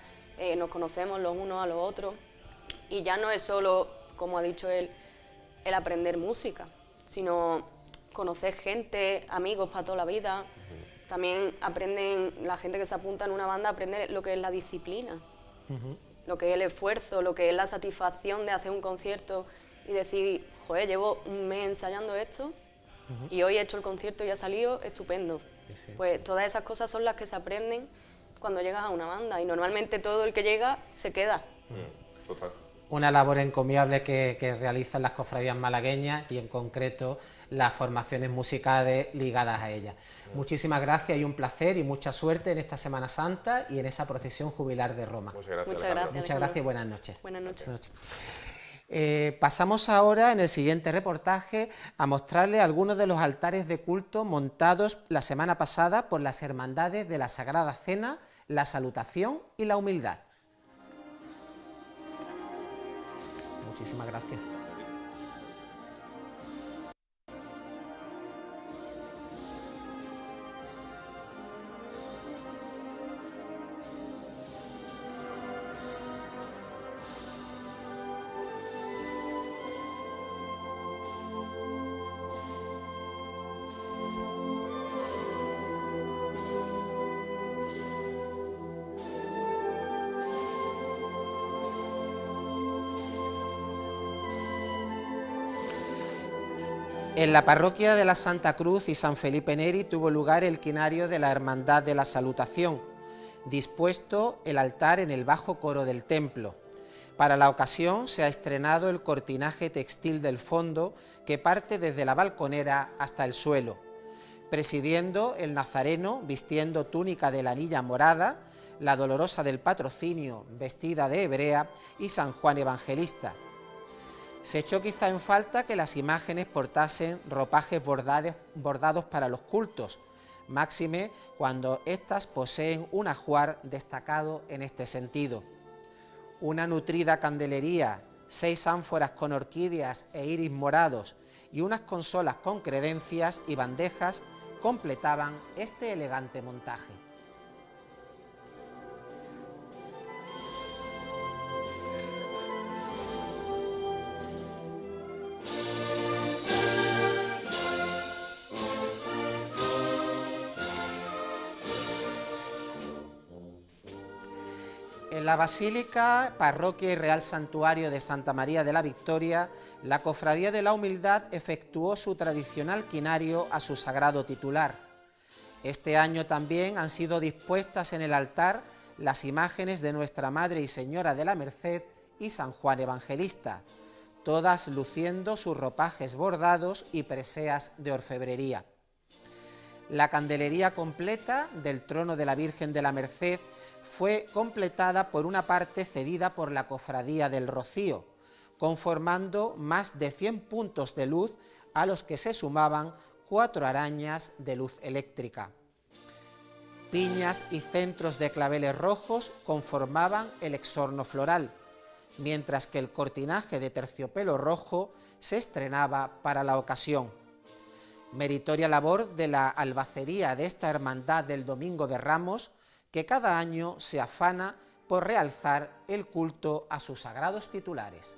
nos conocemos los unos a los otros y ya no es solo, como ha dicho él, el aprender música, sino conocer gente, amigos para toda la vida. También aprenden, la gente que se apunta en una banda aprende lo que es la disciplina, lo que es el esfuerzo, lo que es la satisfacción de hacer un concierto y decir, joder, llevo un mes ensayando esto y hoy he hecho el concierto y ha salido estupendo. Sí. Pues todas esas cosas son las que se aprenden cuando llegas a una banda y normalmente todo el que llega se queda. Total. Una labor encomiable que realizan las cofradías malagueñas y en concreto las formaciones musicales ligadas a ellas. Muchísimas gracias y un placer y mucha suerte en esta Semana Santa y en esa procesión jubilar de Roma. Muchas gracias. Muchas gracias y buenas noches. Buenas noches. Pasamos ahora en el siguiente reportaje a mostrarles algunos de los altares de culto montados la semana pasada por las hermandades de la Sagrada Cena, la Salutación y la Humildad. Muchísimas gracias. En la parroquia de la Santa Cruz y San Felipe Neri tuvo lugar el quinario de la Hermandad de la Salutación, dispuesto el altar en el bajo coro del templo. Para la ocasión se ha estrenado el cortinaje textil del fondo que parte desde la balconera hasta el suelo, presidiendo el nazareno vistiendo túnica de la anilla morada, la Dolorosa del Patrocinio vestida de hebrea y San Juan Evangelista. Se echó quizá en falta que las imágenes portasen ropajes bordados para los cultos, máxime cuando éstas poseen un ajuar destacado en este sentido. Una nutrida candelería, 6 ánforas con orquídeas e iris morados y unas consolas con credencias y bandejas completaban este elegante montaje. En la Basílica, Parroquia y Real Santuario de Santa María de la Victoria, la Cofradía de la Humildad efectuó su tradicional quinario a su sagrado titular. Este año también han sido dispuestas en el altar las imágenes de Nuestra Madre y Señora de la Merced y San Juan Evangelista, todas luciendo sus ropajes bordados y preseas de orfebrería. La candelería completa del trono de la Virgen de la Merced fue completada por una parte cedida por la Cofradía del Rocío, conformando más de 100 puntos de luz a los que se sumaban 4 arañas de luz eléctrica. Piñas y centros de claveles rojos conformaban el exorno floral, mientras que el cortinaje de terciopelo rojo se estrenaba para la ocasión. Meritoria labor de la albacería de esta hermandad del Domingo de Ramos, que cada año se afana por realzar el culto a sus sagrados titulares.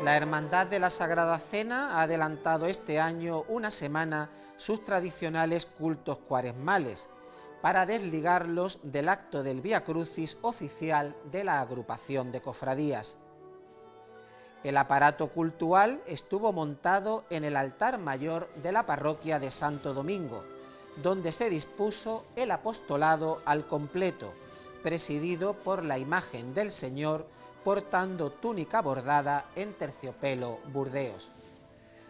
La Hermandad de la Sagrada Cena ha adelantado este año una semana sus tradicionales cultos cuaresmales, para desligarlos del acto del Vía Crucis oficial de la agrupación de cofradías. El aparato cultual estuvo montado en el altar mayor de la parroquia de Santo Domingo, donde se dispuso el apostolado al completo, presidido por la imagen del Señor portando túnica bordada en terciopelo burdeos.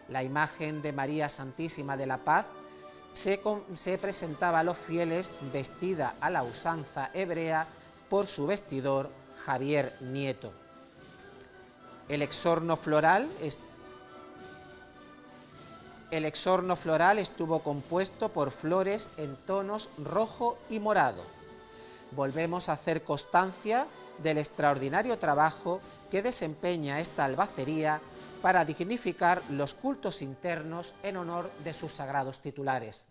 La imagen de María Santísima de la Paz se presentaba a los fieles vestida a la usanza hebrea por su vestidor Javier Nieto. El exorno floral estuvo compuesto por flores en tonos rojo y morado. Volvemos a hacer constancia del extraordinario trabajo que desempeña esta albacería para dignificar los cultos internos en honor de sus sagrados titulares.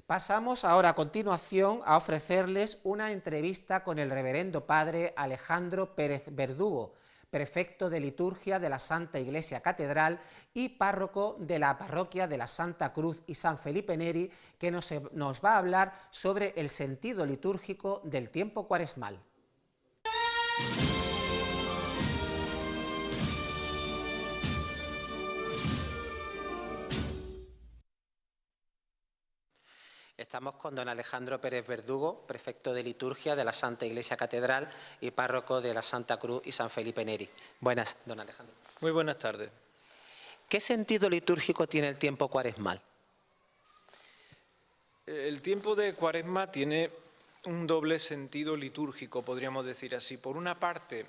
Pasamos ahora a continuación a ofrecerles una entrevista con el reverendo padre Alejandro Pérez Verdugo, prefecto de liturgia de la Santa Iglesia Catedral y párroco de la parroquia de la Santa Cruz y San Felipe Neri, que nos va a hablar sobre el sentido litúrgico del tiempo cuaresmal. Estamos con don Alejandro Pérez Verdugo, prefecto de liturgia de la Santa Iglesia Catedral y párroco de la Santa Cruz y San Felipe Neri. Buenas, don Alejandro. Muy buenas tardes. ¿Qué sentido litúrgico tiene el tiempo cuaresmal? El tiempo de Cuaresma tiene un doble sentido litúrgico, podríamos decir así. Por una parte,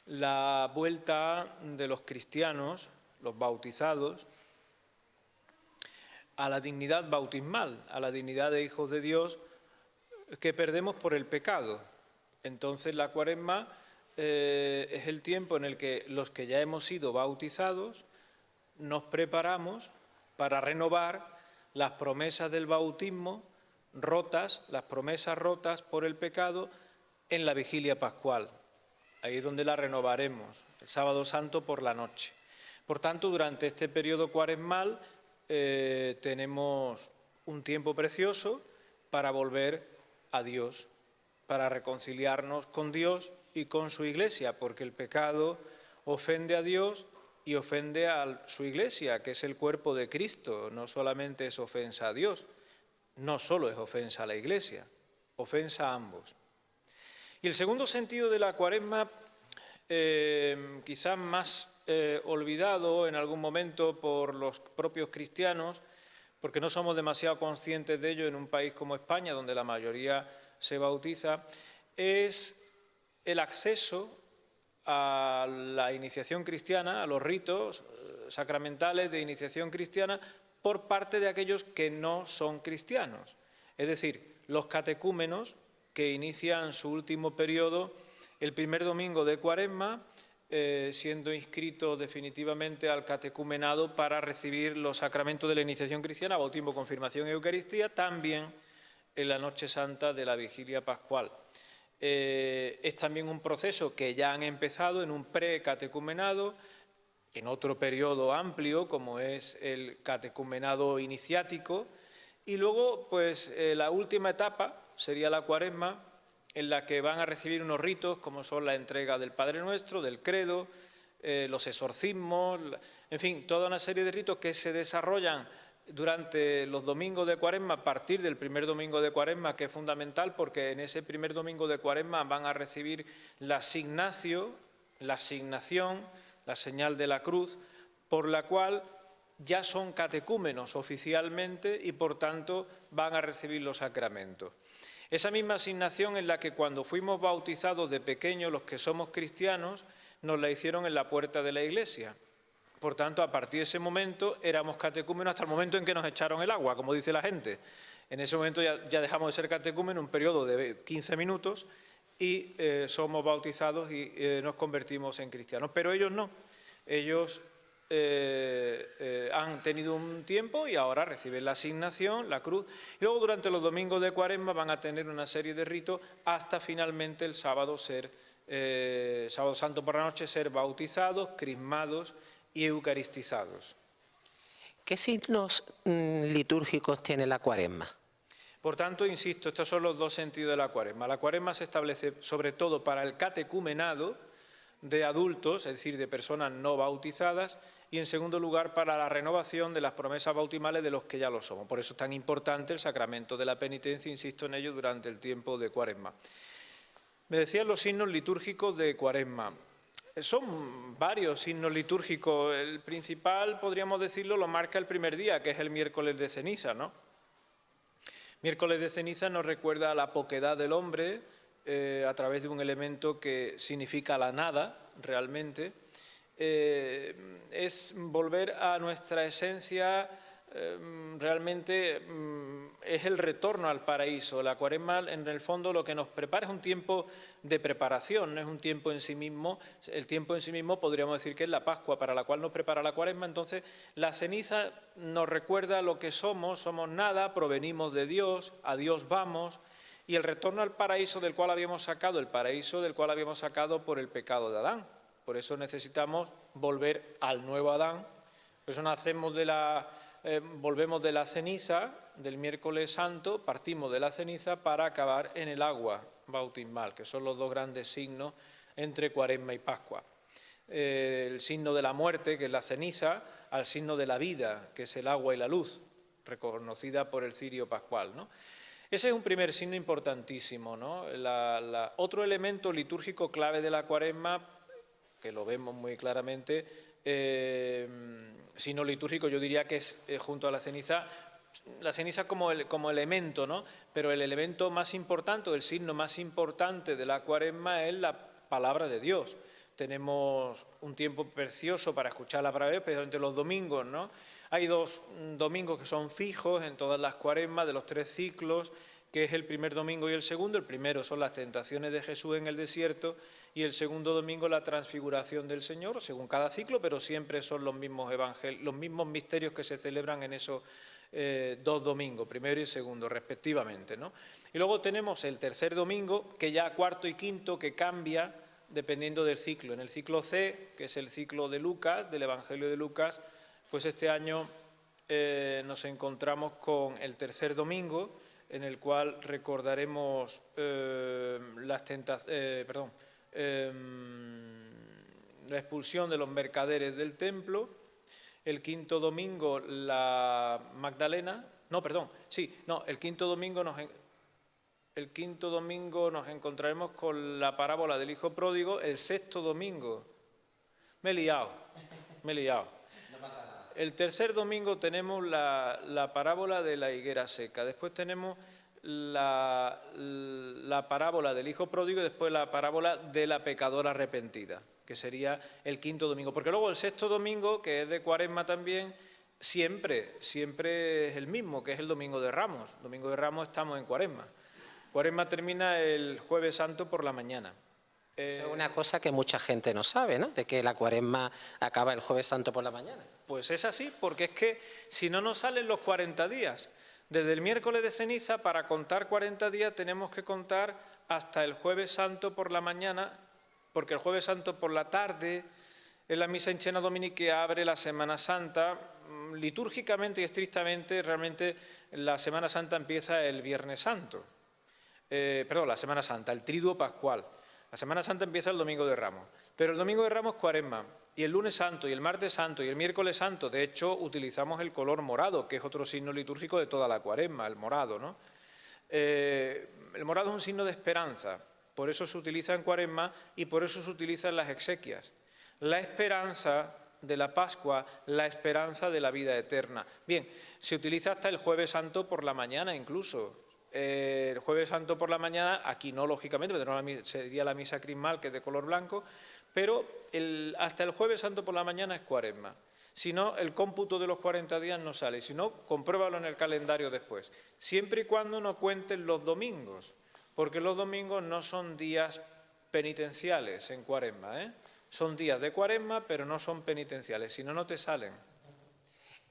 la vuelta de los cristianos, los bautizados, a la dignidad bautismal, a la dignidad de hijos de Dios que perdemos por el pecado. Entonces la Cuaresma es el tiempo en el que los que ya hemos sido bautizados nos preparamos para renovar las promesas del bautismo rotas, las promesas rotas por el pecado en la vigilia pascual. Ahí es donde la renovaremos, el sábado santo por la noche. Por tanto, durante este periodo cuaresmal tenemos un tiempo precioso para volver a Dios, para reconciliarnos con Dios y con su Iglesia, porque el pecado ofende a Dios y ofende a su Iglesia, que es el cuerpo de Cristo. No solamente es ofensa a Dios, no solo es ofensa a la Iglesia, ofensa a ambos. Y el segundo sentido de la Cuaresma, quizás más olvidado en algún momento por los propios cristianos, porque no somos demasiado conscientes de ello en un país como España, donde la mayoría se bautiza, es el acceso a la iniciación cristiana, a los ritos sacramentales de iniciación cristiana por parte de aquellos que no son cristianos. Es decir, los catecúmenos que inician su último periodo el primer domingo de Cuaresma, siendo inscritos definitivamente al catecumenado para recibir los sacramentos de la iniciación cristiana, bautismo, confirmación y Eucaristía, también en la noche santa de la vigilia pascual. Es también un proceso que ya han empezado en un precatecumenado, en otro periodo amplio como es el catecumenado iniciático, y luego pues la última etapa sería la Cuaresma, en la que van a recibir unos ritos como son la entrega del Padre Nuestro, del Credo, los exorcismos, en fin, toda una serie de ritos que se desarrollan durante los domingos de Cuaresma, a partir del primer domingo de Cuaresma, que es fundamental porque en ese primer domingo de Cuaresma van a recibir la asignación, la señal de la cruz, por la cual ya son catecúmenos oficialmente y por tanto van a recibir los sacramentos. Esa misma asignación en la que cuando fuimos bautizados de pequeños, los que somos cristianos, nos la hicieron en la puerta de la iglesia. Por tanto, a partir de ese momento éramos catecúmenos hasta el momento en que nos echaron el agua, como dice la gente. En ese momento ya dejamos de ser catecúmenos, un periodo de 15 minutos, y somos bautizados y nos convertimos en cristianos. Pero ellos no. Ellos han tenido un tiempo y ahora reciben la asignación, la cruz, y luego durante los domingos de Cuaresma van a tener una serie de ritos hasta finalmente el sábado ser sábado santo por la noche, ser bautizados, crismados y eucaristizados. ¿Qué signos litúrgicos tiene la Cuaresma? Por tanto, insisto, estos son los dos sentidos de la Cuaresma. La Cuaresma se establece sobre todo para el catecumenado de adultos, es decir, de personas no bautizadas, y en segundo lugar para la renovación de las promesas bautismales de los que ya lo somos. Por eso es tan importante el sacramento de la penitencia, insisto en ello, durante el tiempo de Cuaresma. Me decían los signos litúrgicos de Cuaresma. Son varios signos litúrgicos. El principal, podríamos decirlo, lo marca el primer día, que es el miércoles de ceniza, ¿no? Miércoles de ceniza nos recuerda a la poquedad del hombre a través de un elemento que significa la nada, realmente. Es volver a nuestra esencia, realmente es el retorno al paraíso. La Cuaresma, en el fondo, lo que nos prepara es un tiempo de preparación, no es un tiempo en sí mismo. El tiempo en sí mismo podríamos decir que es la Pascua, para la cual nos prepara la Cuaresma. Entonces, la ceniza nos recuerda lo que somos nada, provenimos de Dios, a Dios vamos, y el retorno al paraíso del cual habíamos sacado, el paraíso del cual habíamos sacado por el pecado de Adán. Por eso necesitamos volver al nuevo Adán. Por eso volvemos de la ceniza, del miércoles santo, partimos de la ceniza para acabar en el agua bautismal, que son los dos grandes signos entre Cuaresma y Pascua. El signo de la muerte, que es la ceniza, al signo de la vida, que es el agua y la luz, reconocida por el cirio pascual, ¿no? Ese es un primer signo importantísimo, ¿no? Otro elemento litúrgico clave de la Cuaresma, que lo vemos muy claramente, signo litúrgico, yo diría que es junto a la ceniza como elemento, ¿no? Pero el elemento más importante, o el signo más importante de la Cuaresma es la palabra de Dios. Tenemos un tiempo precioso para escuchar la palabra de Dios, especialmente los domingos, ¿no? Hay dos domingos que son fijos en todas las Cuaresmas de los 3 ciclos, que es el primer domingo y el segundo. El primero son las tentaciones de Jesús en el desierto y el segundo domingo la transfiguración del Señor, según cada ciclo, pero siempre son los mismos misterios que se celebran en esos 2 domingos, primero y segundo, respectivamente, ¿no? Y luego tenemos el tercer domingo, que ya cuarto y quinto, que cambia dependiendo del ciclo. En el ciclo C, que es el ciclo de Lucas, del Evangelio de Lucas, pues este año nos encontramos con el tercer domingo, en el cual recordaremos la expulsión de los mercaderes del templo. El quinto domingo el quinto domingo nos encontraremos con la parábola del hijo pródigo. El sexto domingo, me he liado. No pasa nada. El tercer domingo tenemos la parábola de la higuera seca. Después tenemos la parábola del hijo pródigo y después la parábola de la pecadora arrepentida, que sería el quinto domingo. Porque luego el sexto domingo, que es de Cuaresma también, siempre es el mismo, que es el domingo de Ramos. Domingo de Ramos estamos en Cuaresma. Cuaresma termina el jueves santo por la mañana. Eso es una cosa que mucha gente no sabe, ¿no? De que la Cuaresma acaba el jueves santo por la mañana. Pues es así, porque es que si no nos salen los 40 días, desde el miércoles de ceniza, para contar 40 días tenemos que contar hasta el jueves santo por la mañana, porque el jueves santo por la tarde es la misa en Cena Domini que abre la Semana Santa. Litúrgicamente y estrictamente, realmente la Semana Santa empieza el Viernes Santo. La Semana Santa, el Triduo Pascual. La Semana Santa empieza el Domingo de Ramos, pero el Domingo de Ramos es Cuaresma, y el Lunes Santo, y el Martes Santo, y el Miércoles Santo, de hecho, utilizamos el color morado, que es otro signo litúrgico de toda la Cuaresma, el morado, ¿no? El morado es un signo de esperanza, por eso se utiliza en Cuaresma y por eso se utiliza en las exequias. La esperanza de la Pascua, la esperanza de la vida eterna. Bien, se utiliza hasta el Jueves Santo por la mañana incluso. El Jueves Santo por la mañana, aquí no lógicamente, pero sería la misa crismal, que es de color blanco, pero hasta el Jueves Santo por la mañana es Cuaresma. Si no, el cómputo de los 40 días no sale. Si no, compruébalo en el calendario después. Siempre y cuando no cuenten los domingos, porque los domingos no son días penitenciales en Cuaresma, ¿eh? Son días de Cuaresma, pero no son penitenciales, si no, no te salen.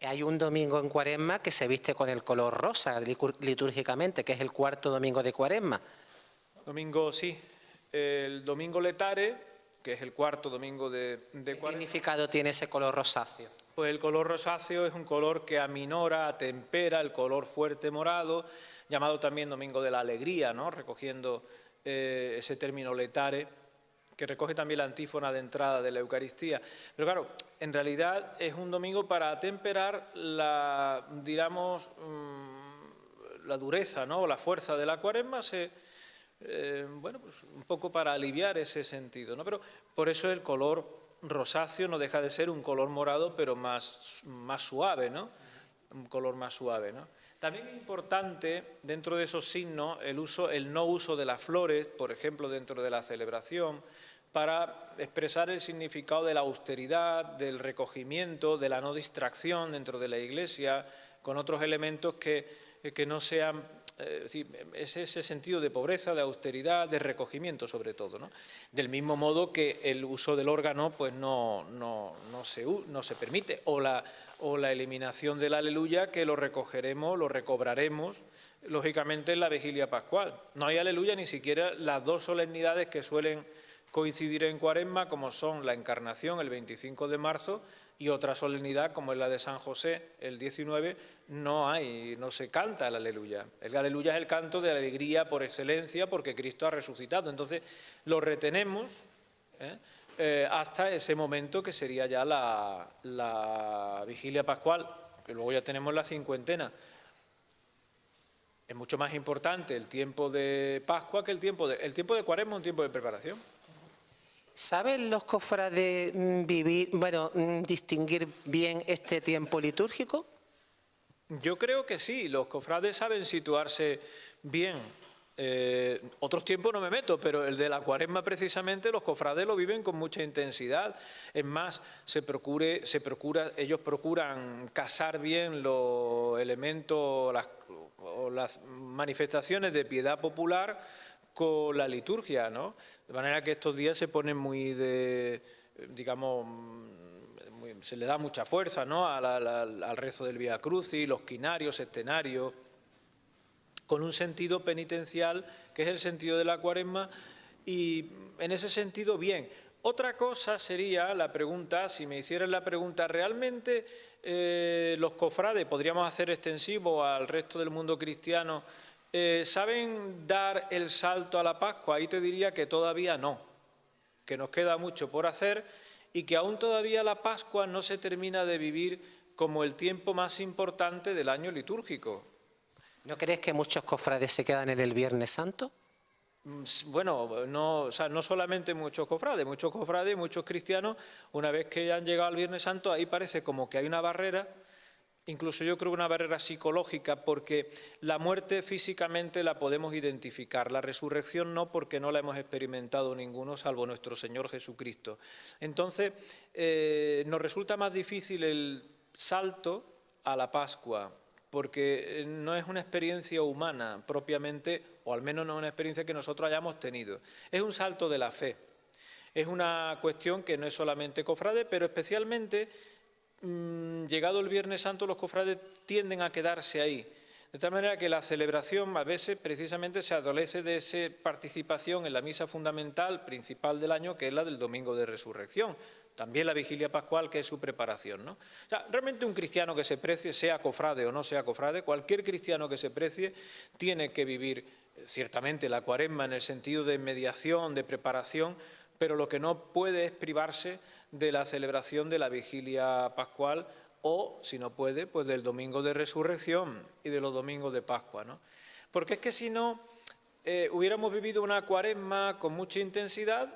Hay un domingo en Cuaresma que se viste con el color rosa litúrgicamente, que es el cuarto domingo de Cuaresma. Domingo, sí. el domingo letare, que es el cuarto domingo de ¿Qué Cuaresma. significado tiene ese color rosáceo? Pues el color rosáceo es un color que aminora, atempera el color fuerte morado, llamado también domingo de la alegría, ¿no? Recogiendo ese término letare, que recoge también la antífona de entrada de la Eucaristía. Pero claro, en realidad es un domingo para atemperar la, digamos, la dureza, ¿no? La fuerza de la Cuaresma, bueno, pues un poco para aliviar ese sentido, ¿no? Pero por eso el color rosáceo no deja de ser un color morado, pero más suave, ¿no? Un color más suave, ¿no? También es importante, dentro de esos signos, el no uso de las flores, por ejemplo, dentro de la celebración, para expresar el significado de la austeridad, del recogimiento, de la no distracción dentro de la Iglesia, con otros elementos que no sean... es ese sentido de pobreza, de austeridad, de recogimiento sobre todo, ¿no? Del mismo modo que el uso del órgano pues no se permite, o la eliminación del aleluya, que lo recogeremos, lo recobraremos lógicamente en la vigilia pascual. No hay aleluya ni siquiera las dos solemnidades que suelen coincidir en Cuaresma, como son la Encarnación el 25 de marzo y otra solemnidad como es la de San José el 19, no se canta el aleluya. El aleluya es el canto de alegría por excelencia porque Cristo ha resucitado. Entonces lo retenemos hasta ese momento que sería ya la vigilia pascual, que luego ya tenemos la cincuentena. Es mucho más importante el tiempo de Pascua que el tiempo de Cuaresma, un tiempo de preparación. ¿Saben los cofrades distinguir bien este tiempo litúrgico? Yo creo que sí, los cofrades saben situarse bien. Otros tiempos no me meto, pero el de la Cuaresma precisamente los cofrades lo viven con mucha intensidad. Es más, ellos procuran casar bien los elementos o las manifestaciones de piedad popular con la liturgia, ¿no? De manera que estos días se ponen se le da mucha fuerza, ¿no? al rezo del Vía Crucis, los quinarios, septenarios, con un sentido penitencial, que es el sentido de la Cuaresma, y en ese sentido, bien. Otra cosa sería la pregunta, si me hicieran la pregunta, ¿realmente los cofrades, podríamos hacer extensivo al resto del mundo cristiano, saben dar el salto a la Pascua? Ahí te diría que todavía no, que nos queda mucho por hacer y que aún todavía la Pascua no se termina de vivir como el tiempo más importante del año litúrgico. ¿No crees que muchos cofrades se quedan en el Viernes Santo? Bueno, no solamente muchos cofrades, muchos cristianos, una vez que han llegado al Viernes Santo, ahí parece como que hay una barrera. Incluso yo creo una barrera psicológica, porque la muerte físicamente la podemos identificar, la resurrección no, porque no la hemos experimentado ninguno salvo nuestro Señor Jesucristo. Entonces, nos resulta más difícil el salto a la Pascua, porque no es una experiencia humana propiamente, o al menos no es una experiencia que nosotros hayamos tenido. Es un salto de la fe, es una cuestión que no es solamente cofrade, pero especialmente... llegado el Viernes Santo, los cofrades tienden a quedarse ahí. De tal manera que la celebración a veces precisamente se adolece de esa participación en la misa fundamental principal del año, que es la del Domingo de Resurrección. También la vigilia pascual, que es su preparación, ¿no? O sea, realmente un cristiano que se precie, sea cofrade o no sea cofrade, cualquier cristiano que se precie tiene que vivir ciertamente la Cuaresma en el sentido de mediación, de preparación, pero lo que no puede es privarse de la celebración de la vigilia pascual o, si no puede, pues del Domingo de Resurrección y de los domingos de Pascua, ¿no? Porque es que si no, hubiéramos vivido una Cuaresma con mucha intensidad,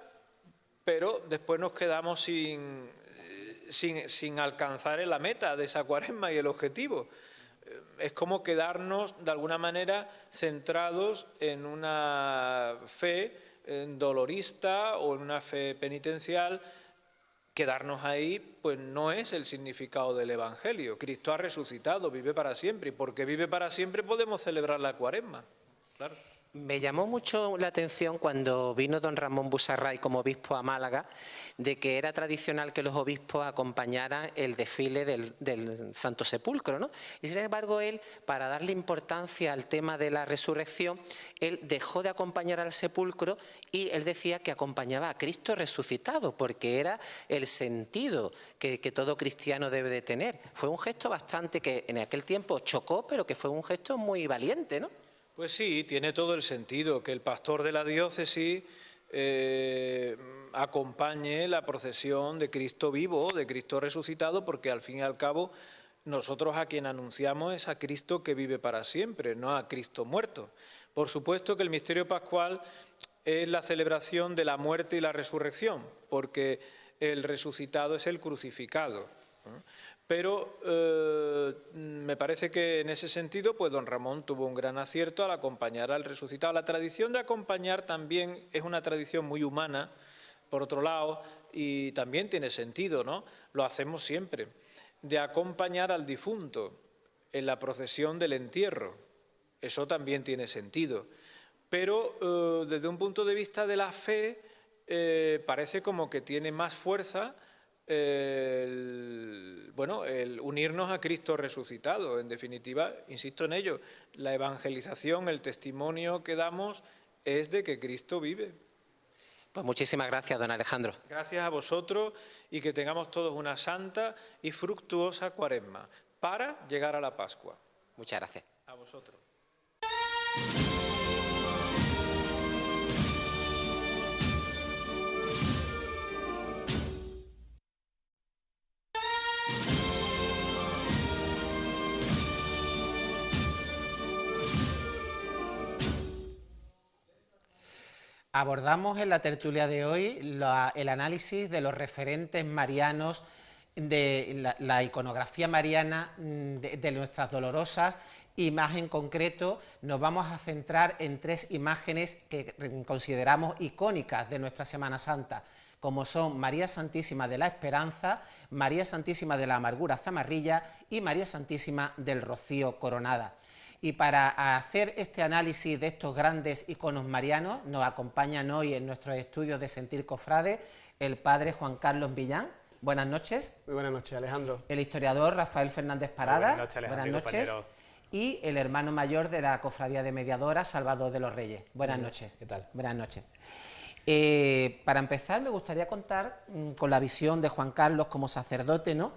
pero después nos quedamos sin alcanzar la meta de esa Cuaresma y el objetivo. Es como quedarnos, de alguna manera, centrados en una fe dolorista o en una fe penitencial. Quedarnos ahí, pues no es el significado del Evangelio. Cristo ha resucitado, vive para siempre, y porque vive para siempre podemos celebrar la Cuaresma. Claro. Me llamó mucho la atención cuando vino don Ramón Busarray como obispo a Málaga, de que era tradicional que los obispos acompañaran el desfile del Santo Sepulcro, ¿no? Y sin embargo él, para darle importancia al tema de la resurrección, él dejó de acompañar al sepulcro y él decía que acompañaba a Cristo resucitado, porque era el sentido que todo cristiano debe de tener. Fue un gesto bastante que en aquel tiempo chocó, pero que fue un gesto muy valiente, ¿no? Pues sí, tiene todo el sentido que el pastor de la diócesis acompañe la procesión de Cristo vivo, de Cristo resucitado, porque al fin y al cabo nosotros a quien anunciamos es a Cristo que vive para siempre, no a Cristo muerto. Por supuesto que el misterio pascual es la celebración de la muerte y la resurrección, porque el resucitado es el crucificado, ¿no? Pero me parece que en ese sentido, pues don Ramón tuvo un gran acierto al acompañar al resucitado. La tradición de acompañar también es una tradición muy humana, por otro lado, y también tiene sentido, ¿no? Lo hacemos siempre, de acompañar al difunto en la procesión del entierro. Eso también tiene sentido. Pero desde un punto de vista de la fe, parece como que tiene más fuerza el unirnos a Cristo resucitado. En definitiva, insisto en ello, la evangelización, el testimonio que damos es de que Cristo vive. Pues muchísimas gracias, don Alejandro. Gracias a vosotros y que tengamos todos una santa y fructuosa Cuaresma para llegar a la Pascua. Muchas gracias. A vosotros. Abordamos en la tertulia de hoy el análisis de los referentes marianos, de la iconografía mariana de nuestras dolorosas, y más en concreto nos vamos a centrar en 3 imágenes que consideramos icónicas de nuestra Semana Santa, como son María Santísima de la Esperanza, María Santísima de la Amargura Zamarrilla y María Santísima del Rocío Coronada. Y para hacer este análisis de estos grandes iconos marianos nos acompañan hoy en nuestros estudios de Sentir Cofrade el padre Juan Carlos Villán. Buenas noches. Muy buenas noches, Alejandro. El historiador Rafael Fernández Parada. Buenas noches, Alejandro. Buenas noches. Compañero. Y el hermano mayor de la Cofradía de Mediadora, Salvador de los Reyes. Buenas noches. ¿Qué tal? Buenas noches. Para empezar, me gustaría contar con la visión de Juan Carlos como sacerdote, ¿no?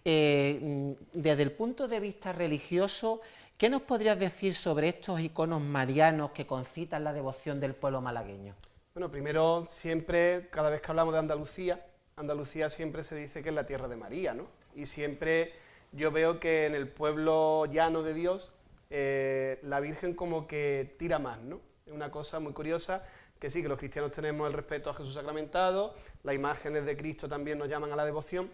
Desde el punto de vista religioso, ¿qué nos podrías decir sobre estos iconos marianos que concitan la devoción del pueblo malagueño? Bueno, primero, siempre, cada vez que hablamos de Andalucía, Andalucía siempre se dice que es la tierra de María, ¿no? Y siempre yo veo que en el pueblo llano de Dios, la Virgen como que tira más, ¿no? Es una cosa muy curiosa, que sí, que los cristianos tenemos el respeto a Jesús sacramentado, las imágenes de Cristo también nos llaman a la devoción,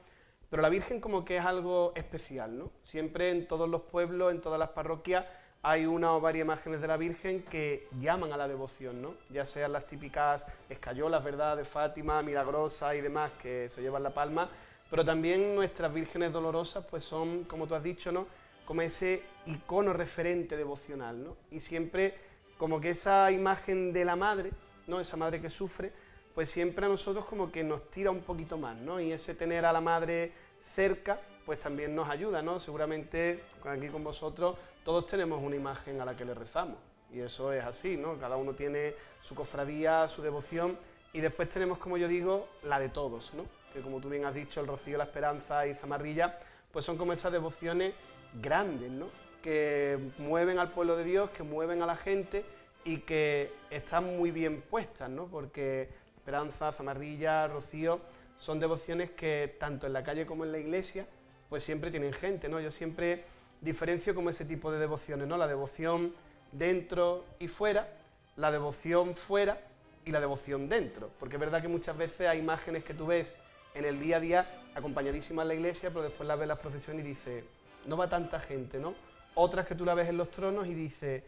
pero la Virgen como que es algo especial, ¿no? Siempre en todos los pueblos, en todas las parroquias, hay una o varias imágenes de la Virgen que llaman a la devoción, ¿no? Ya sean las típicas escayolas, ¿verdad?, de Fátima, Milagrosa y demás, que se llevan la palma, pero también nuestras vírgenes dolorosas, pues son, como tú has dicho, ¿no?, como ese icono referente devocional, ¿no? Y siempre como que esa imagen de la madre, ¿no?, esa madre que sufre, pues siempre a nosotros como que nos tira un poquito más, ¿no? Y ese tener a la madre cerca, pues también nos ayuda, ¿no? Seguramente aquí con vosotros todos tenemos una imagen a la que le rezamos, y eso es así, ¿no? Cada uno tiene su cofradía, su devoción, y después tenemos, como yo digo, la de todos, ¿no? Que como tú bien has dicho, el Rocío, la Esperanza y Zamarrilla, pues son como esas devociones grandes, ¿no? Que mueven al pueblo de Dios, que mueven a la gente y que están muy bien puestas, ¿no? Porque Esperanza, Zamarrilla, Rocío, son devociones que tanto en la calle como en la iglesia, pues siempre tienen gente, ¿no? Yo siempre diferencio como ese tipo de devociones, ¿no? La devoción dentro y fuera, la devoción fuera y la devoción dentro, porque es verdad que muchas veces hay imágenes que tú ves en el día a día acompañadísimas en la iglesia, pero después las ves en las procesiones y dices, no va tanta gente, ¿no? Otras que tú la ves en los tronos y dices,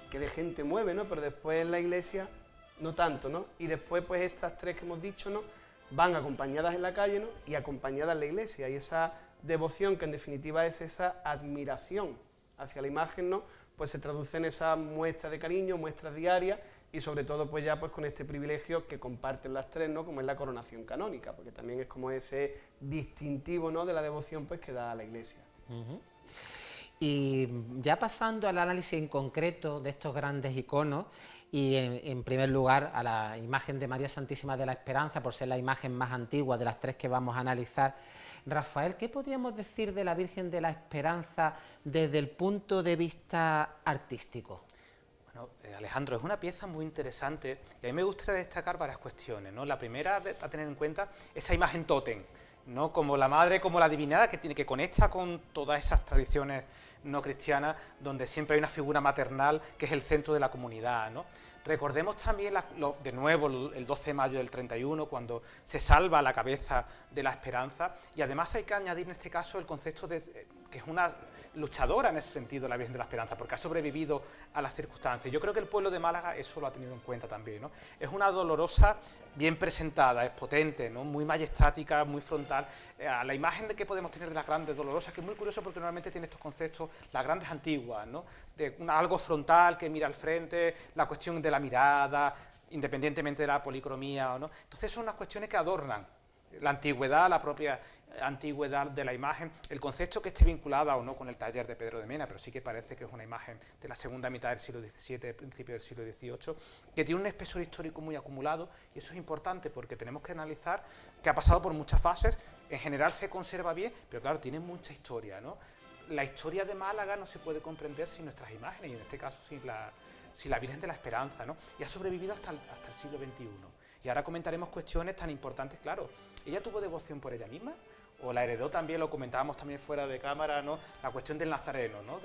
que de gente mueve, ¿no? Pero después en la iglesia no tanto, ¿no? Y después, pues estas 3 que hemos dicho, ¿no?, van acompañadas en la calle, ¿no?, y acompañadas en la iglesia, y esa devoción que en definitiva es esa admiración hacia la imagen, ¿no? Pues se traduce en esa muestra de cariño, muestras diarias, y sobre todo pues ya pues con este privilegio que comparten las tres, ¿no? Como es la coronación canónica, porque también es como ese distintivo, ¿no? De la devoción pues que da a la Iglesia. Y ya pasando al análisis en concreto de estos grandes iconos, y en primer lugar a la imagen de María Santísima de la Esperanza, por ser la imagen más antigua de las tres que vamos a analizar, Rafael, ¿qué podríamos decir de la Virgen de la Esperanza desde el punto de vista artístico? Bueno, Alejandro, es una pieza muy interesante y a mí me gustaría destacar varias cuestiones, ¿no? La primera a tener en cuenta esa imagen tótem, ¿no? Como la madre, como la divinidad que conecta con todas esas tradiciones no cristianas, donde siempre hay una figura maternal que es el centro de la comunidad, ¿no? Recordemos también, de nuevo, el 12 de mayo del 31, cuando se salva la cabeza de la Esperanza, y además hay que añadir en este caso el concepto de que es una luchadora en ese sentido, la Virgen de la Esperanza, porque ha sobrevivido a las circunstancias. Yo creo que el pueblo de Málaga eso lo ha tenido en cuenta también, ¿no? Es una dolorosa bien presentada, es potente, ¿no? Muy majestática, muy frontal. La imagen de que podemos tener de las grandes dolorosas, que es muy curioso porque normalmente tiene estos conceptos, las grandes antiguas, ¿no? De algo frontal que mira al frente, la cuestión de la mirada, independientemente de la policromía o no. Entonces son unas cuestiones que adornan la antigüedad, la propia antigüedad de la imagen, el concepto que esté vinculada o no con el taller de Pedro de Mena, pero sí que parece que es una imagen de la segunda mitad del siglo XVII, principio del siglo XVIII, que tiene un espesor histórico muy acumulado, y eso es importante porque tenemos que analizar que ha pasado por muchas fases, en general se conserva bien, pero claro, tiene mucha historia, ¿no? La historia de Málaga no se puede comprender sin nuestras imágenes, y en este caso sin la Virgen de la Esperanza, ¿no? Y ha sobrevivido hasta el siglo XXI. Y ahora comentaremos cuestiones tan importantes, claro. ¿Ella tuvo devoción por ella misma? ¿O la heredó también, lo comentábamos también fuera de cámara, ¿no? La cuestión del nazareno, ¿no?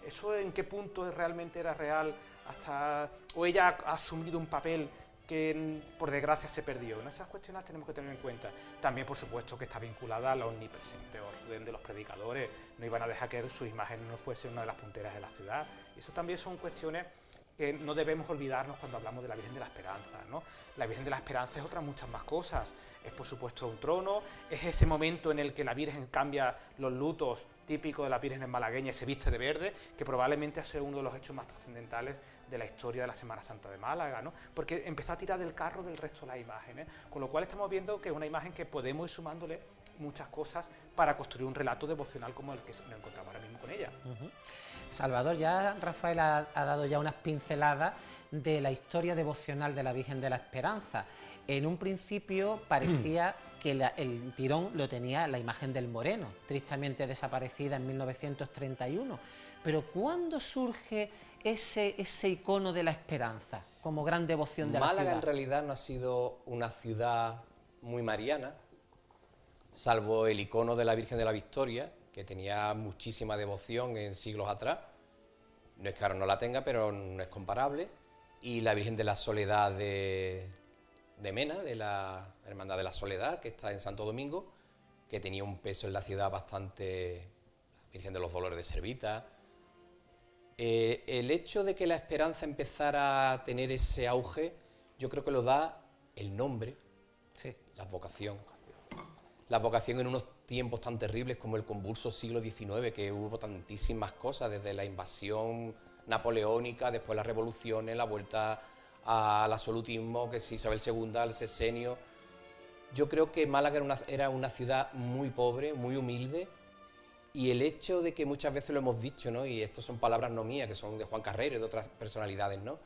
¿Eso en qué punto realmente era real? ¿O ella ha asumido un papel que por desgracia se perdió? En esas cuestiones las tenemos que tener en cuenta. También, por supuesto, que está vinculada a la omnipresente orden de los predicadores. No iban a dejar que su imagen no fuese una de las punteras de la ciudad. Eso también son cuestiones que no debemos olvidarnos cuando hablamos de la Virgen de la Esperanza, ¿no? La Virgen de la Esperanza es otras muchas más cosas. Es, por supuesto, un trono, es ese momento en el que la Virgen cambia los lutos típicos de las vírgenes malagueñas y se viste de verde, que probablemente ha sido uno de los hechos más trascendentales de la historia de la Semana Santa de Málaga, ¿no? Porque empezó a tirar del carro del resto de las imágenes, con lo cual estamos viendo que es una imagen que podemos ir sumándole muchas cosas para construir un relato devocional como el que nos encontramos ahora mismo con ella. Salvador, ya Rafael ha dado ya unas pinceladas de la historia devocional de la Virgen de la Esperanza. En un principio parecía que el tirón lo tenía la imagen del Moreno, tristemente desaparecida en 1931. Pero ¿cuándo surge ese icono de la esperanza como gran devoción de la ciudad? Málaga en realidad no ha sido una ciudad muy mariana, salvo el icono de la Virgen de la Victoria, que tenía muchísima devoción en siglos atrás. No es que ahora no la tenga, pero no es comparable. Y la Virgen de la Soledad de Mena, de la Hermandad de la Soledad, que está en Santo Domingo, que tenía un peso en la ciudad bastante... La Virgen de los Dolores de Servita. El hecho de que la esperanza empezara a tener ese auge, yo creo que lo da el nombre, sí, la vocación. La vocación en unos tiempos tan terribles como el convulso siglo XIX, que hubo tantísimas cosas, desde la invasión napoleónica, después las revoluciones, la vuelta al absolutismo, que si Isabel II, al sexenio. Yo creo que Málaga era una ciudad muy pobre, muy humilde, y el hecho de que muchas veces lo hemos dicho, ¿no? Y estas son palabras no mías, que son de Juan Carrero y de otras personalidades, ¿no?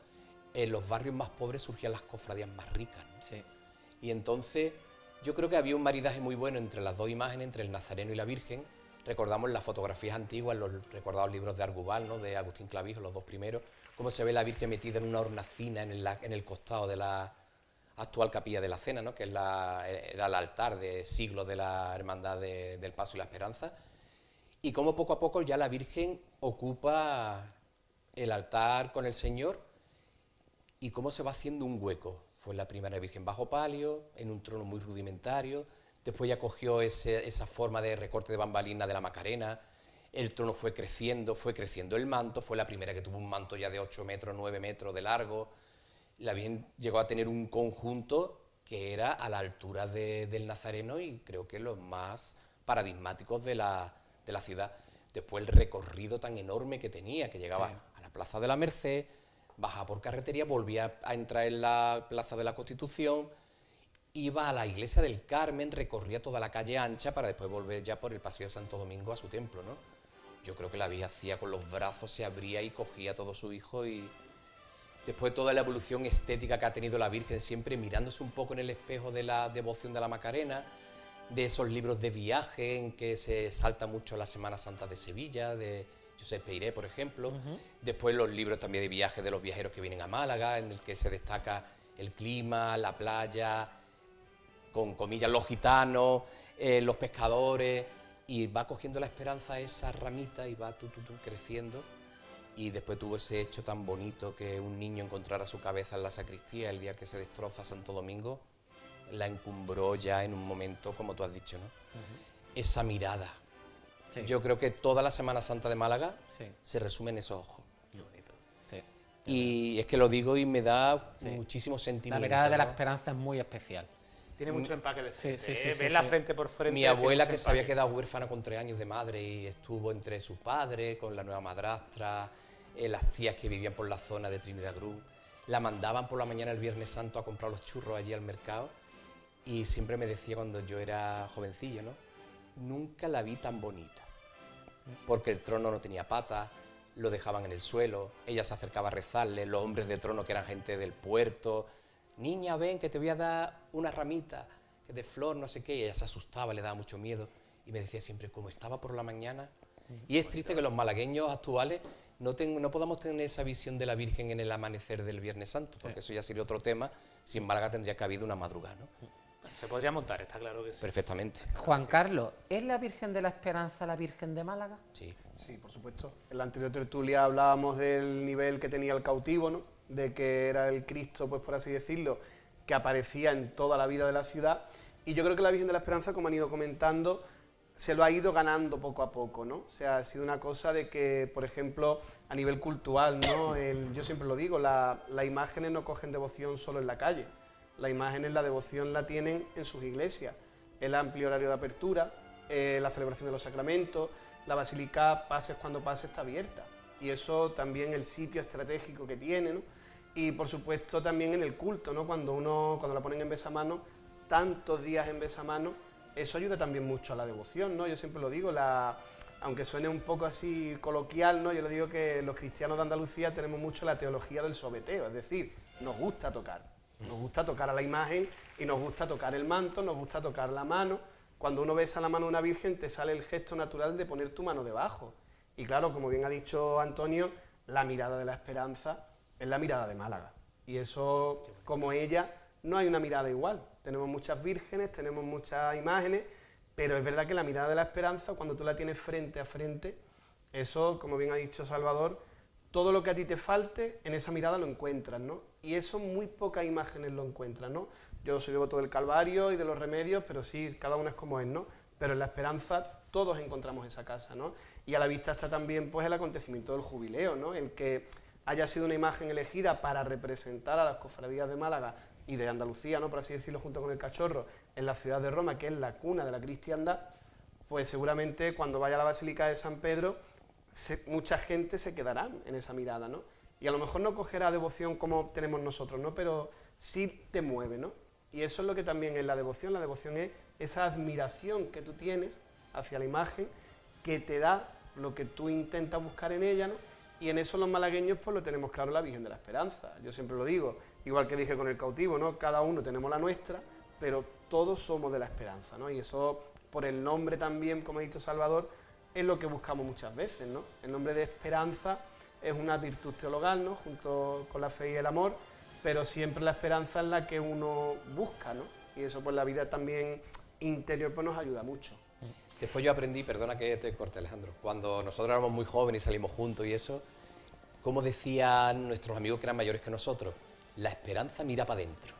En los barrios más pobres surgían las cofradías más ricas, ¿no? Sí. Y entonces yo creo que había un maridaje muy bueno entre las dos imágenes, entre el Nazareno y la Virgen. Recordamos las fotografías antiguas, los recordados libros de Arguval, ¿no? De Agustín Clavijo, los dos primeros, cómo se ve la Virgen metida en una hornacina en el costado de la actual Capilla de la Cena, ¿no? Que era el altar de siglos de la Hermandad del Paso y la Esperanza, y cómo poco a poco ya la Virgen ocupa el altar con el Señor y cómo se va haciendo un hueco. Fue la primera Virgen bajo palio, en un trono muy rudimentario, después ya cogió esa forma de recorte de bambalina de la Macarena, el trono fue creciendo el manto, fue la primera que tuvo un manto ya de 8 metros, 9 metros de largo. La Virgen llegó a tener un conjunto que era a la altura del Nazareno y creo que los más paradigmáticos de la ciudad. Después el recorrido tan enorme que tenía, que llegaba a la Plaza de la Merced, bajaba por carretería, volvía a entrar en la Plaza de la Constitución, iba a la iglesia del Carmen, recorría toda la calle ancha para después volver ya por el Paseo de Santo Domingo a su templo, ¿no? Yo creo que la Virgen hacía con los brazos, se abría y cogía a todo su hijo, y después toda la evolución estética que ha tenido la Virgen, siempre mirándose un poco en el espejo de la devoción de la Macarena, de esos libros de viaje en que se salta mucho la Semana Santa de Sevilla, de Josep Peiré, por ejemplo. Después los libros también de viaje de los viajeros que vienen a Málaga, en el que se destaca el clima, la playa, con comillas, los gitanos, los pescadores, y va cogiendo la esperanza esa ramita y va creciendo. Y después tuvo ese hecho tan bonito que un niño encontrara su cabeza en la sacristía el día que se destroza Santo Domingo, la encumbró ya en un momento, como tú has dicho, ¿no? Esa mirada. Sí. Yo creo que toda la Semana Santa de Málaga se resume en esos ojos. Qué bonito. Y es que lo digo y me da muchísimo sentimiento. La mirada de la esperanza es muy especial. Tiene mucho empaque de frente, ves la frente por frente. Mi abuela, que se había quedado huérfana con 3 años de madre y estuvo entre su padre, con la nueva madrastra, las tías que vivían por la zona de Trinidad Cruz, la mandaban por la mañana el Viernes Santo a comprar los churros allí al mercado, y siempre me decía cuando yo era jovencillo, ¿no? Nunca la vi tan bonita, porque el trono no tenía patas, lo dejaban en el suelo, ella se acercaba a rezarle, los hombres de trono, que eran gente del puerto, niña, ven que te voy a dar una ramita que de flor, no sé qué, y ella se asustaba, le daba mucho miedo, y me decía siempre, como estaba por la mañana. Y es triste que los malagueños actuales no podamos tener esa visión de la Virgen en el amanecer del Viernes Santo, porque eso ya sería otro tema, si en Málaga tendría que haber una madrugada, ¿no? Se podría montar, está claro que sí. Perfectamente. Juan Carlos, ¿es la Virgen de la Esperanza la Virgen de Málaga? Sí. Sí, por supuesto. En la anterior tertulia hablábamos del nivel que tenía el cautivo, ¿no? De que era el Cristo, pues por así decirlo, que aparecía en toda la vida de la ciudad. Y yo creo que la Virgen de la Esperanza, como han ido comentando, se lo ha ido ganando poco a poco, ¿no? O sea, ha sido una cosa de que, por ejemplo, a nivel cultural, ¿no? Yo siempre lo digo, las imágenes no cogen devoción solo en la calle. Las imágenes, la devoción la tienen en sus iglesias. El amplio horario de apertura, la celebración de los sacramentos, la basílica, pases cuando pase, está abierta. Y eso también el sitio estratégico que tiene, ¿no? Y por supuesto también en el culto, ¿no? Cuando la ponen en besamano, tantos días en besamano, eso ayuda también mucho a la devoción, ¿no? Yo siempre lo digo, aunque suene un poco así coloquial, ¿no? Yo le digo que los cristianos de Andalucía tenemos mucho la teología del sobeteo, es decir, nos gusta tocar a la imagen y nos gusta tocar el manto, nos gusta tocar la mano. Cuando uno besa la mano de una virgen te sale el gesto natural de poner tu mano debajo. Y claro, como bien ha dicho Antonio, la mirada de la esperanza es la mirada de Málaga. Y eso, como ella, no hay una mirada igual. Tenemos muchas vírgenes, tenemos muchas imágenes, pero es verdad que la mirada de la esperanza, cuando tú la tienes frente a frente, eso, como bien ha dicho Salvador, todo lo que a ti te falte, en esa mirada lo encuentras, ¿no? Y eso muy pocas imágenes lo encuentran, ¿no? Yo soy devoto del Calvario y de los remedios, pero sí, cada una es como es, ¿no? Pero en la esperanza todos encontramos esa casa, ¿no? Y a la vista está también, pues, el acontecimiento del jubileo, ¿no? El que haya sido una imagen elegida para representar a las cofradías de Málaga y de Andalucía, ¿no? Por así decirlo, junto con el Cachorro, en la ciudad de Roma, que es la cuna de la cristiandad, pues seguramente cuando vaya a la Basílica de San Pedro, mucha gente se quedará en esa mirada, ¿no? Y a lo mejor no cogerá devoción como tenemos nosotros, ¿no? Pero sí te mueve, ¿no? Y eso es lo que también es la devoción es esa admiración que tú tienes hacia la imagen, que te da lo que tú intentas buscar en ella, ¿no? Y en eso los malagueños pues lo tenemos claro, la Virgen de la Esperanza. Yo siempre lo digo, igual que dije con el cautivo, ¿no? Cada uno tenemos la nuestra, pero todos somos de la esperanza, ¿no? Y eso, por el nombre también, como ha dicho Salvador, es lo que buscamos muchas veces, ¿no? El nombre de esperanza es una virtud teologal, ¿no? Junto con la fe y el amor, pero siempre la esperanza es la que uno busca, ¿no? Y eso pues la vida también interior pues nos ayuda mucho. Después yo aprendí, perdona que te corte Alejandro, cuando nosotros éramos muy jóvenes y salimos juntos y eso, como decían nuestros amigos que eran mayores que nosotros, la esperanza mira para adentro.